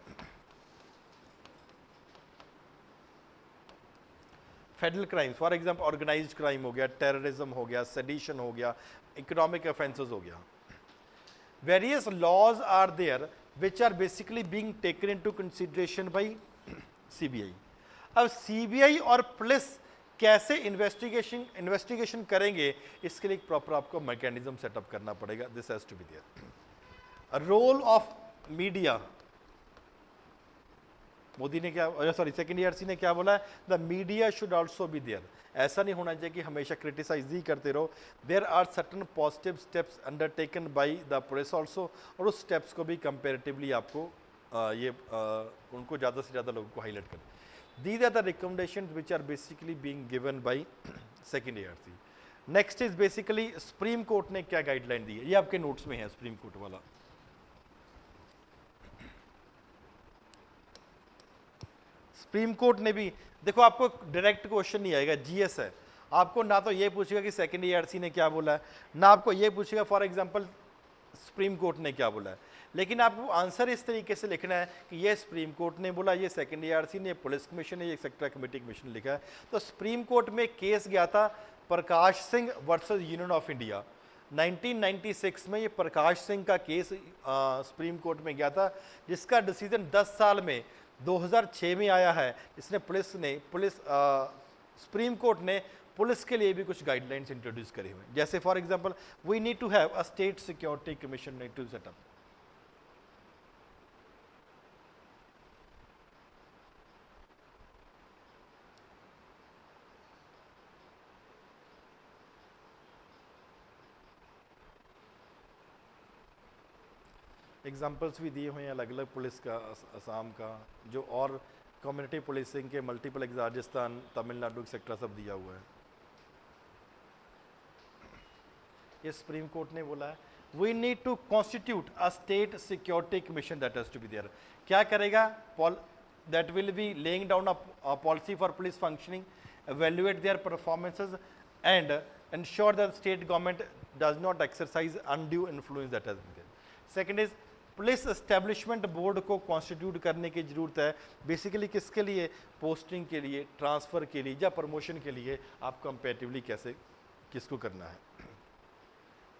Federal crime for example organized crime हो गया, टेररिज्म हो गया, सेडिशन हो गया, इकोनॉमिक ऑफेंसेस हो गया। Various laws are there which are basically being taken into consideration by CBI. अब CBI और पुलिस कैसे इन्वेस्टिगेशन करेंगे, इसके लिए एक प्रॉपर आपको मैकेनिज्म सेटअप करना पड़ेगा। This has to be there. Role of media, Modi ने क्या, सॉरी सेकेंड ईआरसी ने क्या बोला है, the media should also be there. ऐसा नहीं होना चाहिए कि हमेशा क्रिटिसाइज ही करते रहो। There are certain positive steps undertaken by the police also, और उस स्टेप्स को भी कंपेरेटिवली आपको उनको ज़्यादा से ज़्यादा लोगों को हाईलाइट करें। These are the recommendations which are basically being given by second ERC. Next is basically supreme court ने क्या गाइडलाइन दी है, ये आपके नोट्स में है सुप्रीम कोर्ट वाला। सुप्रीम कोर्ट ने भी, देखो आपको डायरेक्ट क्वेश्चन नहीं आएगा, जीएस है, आपको ना तो ये पूछेगा कि सेकेंड ईआरसी ने क्या बोला है, ना आपको ये पूछेगा फॉर एग्जांपल सुप्रीम कोर्ट ने क्या बोला है, लेकिन आपको आंसर इस तरीके से लिखना है कि ये सुप्रीम कोर्ट ने बोला, ये सेकेंड ईआरसी ने, पुलिस कमीशन ने, ये सेक्टर कमेटी कमीशन लिखा है। तो सुप्रीम कोर्ट में केस गया था Prakash Singh versus union of India. 1996 में ये प्रकाश सिंह का केस सुप्रीम कोर्ट में गया था, जिसका डिसीजन 10 साल में 2006 में आया है। इसने सुप्रीम कोर्ट ने पुलिस के लिए भी कुछ गाइडलाइंस इंट्रोड्यूस करे हुए हैं, जैसे for example we need to have a state security commission need to setup. Examples भी दिए हुए हैं अलग अलग पुलिस का, असम का, जो और कम्युनिटी पुलिसिंग के मल्टीपल राजस्थान, तमिलनाडु एक्सेट्रा सब दिया हुआ है। ये सुप्रीम कोर्ट ने बोला है we need to constitute a state security commission that has to be there. क्या करेगा, that will be laying down a policy for police functioning, evaluate their performances and ensure that the state government does not exercise undue influence that has been there. Second is police establishment board को constitute करने की ज़रूरत है। Basically किसके लिए, posting के लिए, transfer के लिए या प्रमोशन के लिए आप कंपेरेटिवली कैसे किसको करना है।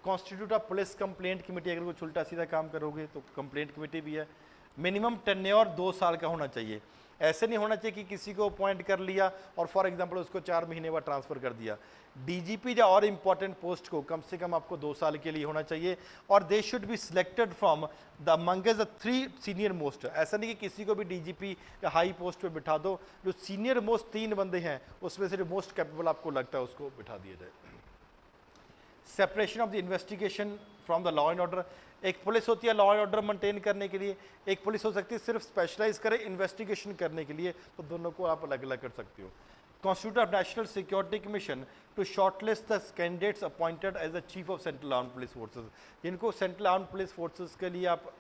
Constitute of police complaint committee, अगर कुछ उल्टा सीधा काम करोगे तो कंप्लेंट कमेटी भी है। मिनिमम टेन्योर 2 साल का होना चाहिए। ऐसे नहीं होना चाहिए कि किसी को अपॉइंट कर लिया और फॉर एग्जांपल उसको 4 महीने बाद ट्रांसफ़र कर दिया। डीजीपी या और इम्पॉर्टेंट पोस्ट को कम से कम आपको 2 साल के लिए होना चाहिए, और they should be selected from the amongst the 3 senior most. ऐसा नहीं कि किसी को भी डीजीपी या हाई पोस्ट पे बिठा दो, जो सीनियर मोस्ट 3 बंदे हैं उसमें से जो मोस्ट कैपेबल आपको लगता है उसको बिठा दिया जाए। Separation of the investigation from the law and order. एक पुलिस होती है लॉ एंड ऑर्डर मेंटेन करने के लिए, एक पुलिस हो सकती है सिर्फ स्पेशलाइज करे इन्वेस्टिगेशन करने के लिए, तो दोनों को आप अलग अलग कर सकते हो। Constitute of national security commission to shortlist the candidates appointed as the chief of central armed police forces. जिनको सेंट्रल आर्म्ड पुलिस फोर्सेज के लिए आप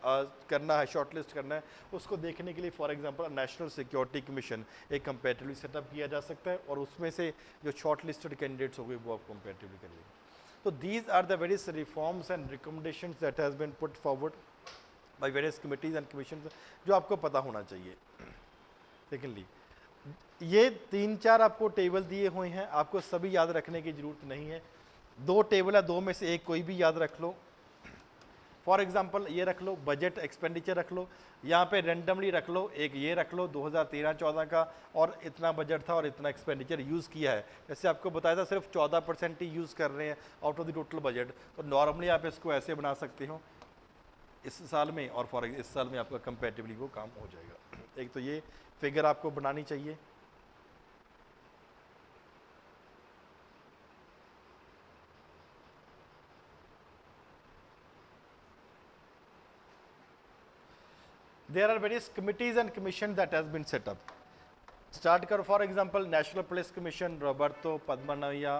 करना है, शॉर्टलिस्ट करना है, उसको देखने के लिए for example national security commission एक कंपेरेटिवली सेटअप किया जा सकता है, और उसमें से जो शॉर्ट लिस्टेड कैंडिडेट्स हो गए वो आप कंपेरेटिवली करिए। So these are the various reforms and recommendations that has been put forward by various committees and commissions, जो आपको पता होना चाहिए। सेकेंडली ये 3-4 आपको टेबल दिए हुए हैं, आपको सभी याद रखने की जरूरत नहीं है। 2 टेबल है, 2 में से एक कोई भी याद रख लो। फॉर एग्जांपल ये रख लो, बजट एक्सपेंडिचर रख लो, यहाँ पे रेंडमली रख लो, एक ये रख लो 2013-14 का, और इतना बजट था और इतना एक्सपेंडिचर यूज़ किया है। जैसे आपको बताया था सिर्फ 14% ही यूज़ कर रहे हैं out of the total budget, तो नॉर्मली आप इसको ऐसे बना सकते हो इस साल में, और फॉर इस साल में आपका कंपेरेटिवली वो काम हो जाएगा। एक तो ये फिगर आपको बनानी चाहिए। There are various committees and commissions that has been set up. Start करो for example national police commission, Ribeiro, Padmanabhaiah,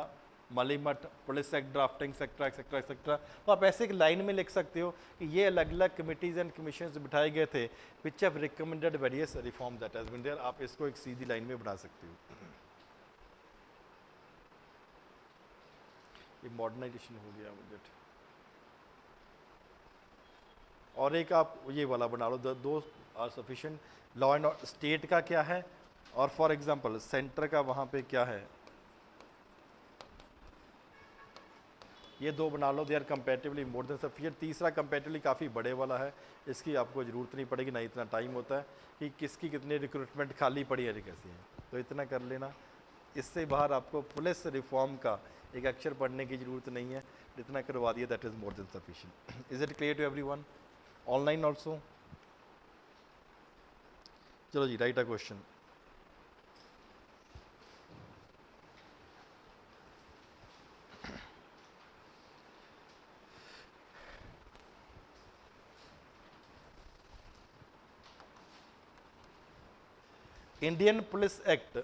Malimath, police act drafting, etcetera etcetera etcetera. तो आप ऐसे एक लाइन में लिख सकते हो कि ये अलग अलग कमिटीज़ एंड कमीशन बिठाए गए थे which have recommended various reform that has been there. आप इसको एक सीधी लाइन में बना सकते हो। ये मॉडर्नाइजेशन हो गया बजट। और एक आप ये वाला बना लो, दो are sufficient. Law and state का क्या है और फॉर एग्जांपल सेंटर का वहाँ पे क्या है, ये दो बना लो। They are comparatively more than sufficient. तीसरा कंपेरेटिवली काफ़ी बड़े वाला है, इसकी आपको ज़रूरत नहीं पड़ेगी, ना इतना टाइम होता है कि किसकी कितनी रिक्रूटमेंट खाली पड़ी है कैसी है, तो इतना कर लेना। इससे बाहर आपको पुलिस रिफॉर्म का एक अक्षर पढ़ने की ज़रूरत नहीं है, जितना करवा दिया that is more than sufficient. Is it clear to everyone? Online also? चलो जी, write a question. Indian Police Act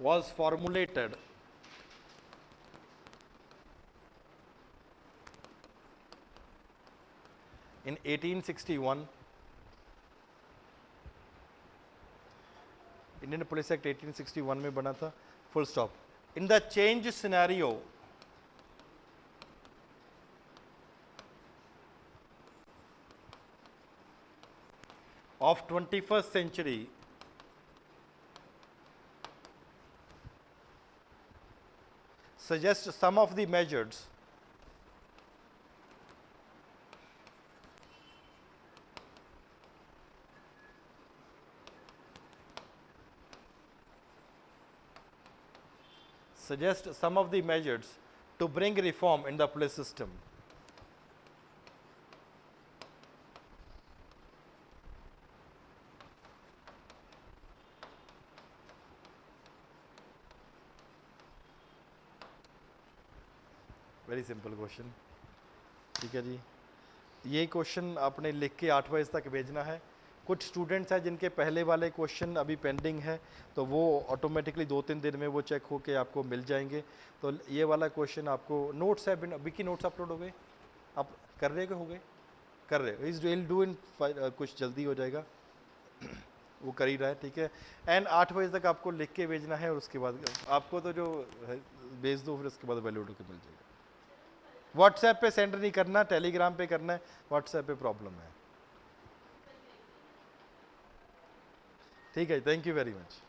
was formulated in 1861. Indian Police Act 1861 में बना था, full stop. In the change scenario of 21st century, suggest some of the measures to bring reform in the police system. Very simple question, ठीक है जी। ये question आपने लिख के 8 बजे तक भेजना है। कुछ स्टूडेंट्स हैं जिनके पहले वाले क्वेश्चन अभी पेंडिंग है, तो वो ऑटोमेटिकली 2-3 दिन में वो चेक होके आपको मिल जाएंगे। तो ये वाला क्वेश्चन आपको, नोट्स है अभी की नोट्स अपलोड हो गए, आप कर रहे हो गए, कर रहे हो, इज विल डू इन कुछ जल्दी हो जाएगा, वो कर ही रहा है, ठीक है। एंड 8 बजे तक आपको लिख के भेजना है, और उसके बाद आपको तो जो भेज दो, फिर उसके बाद वैल्यूड होकर मिल जाएगा। व्हाट्सएप पे सेंड नहीं करना, टेलीग्राम पे करना है, व्हाट्सएप पे प्रॉब्लम है, ठीक है। Thank you very much.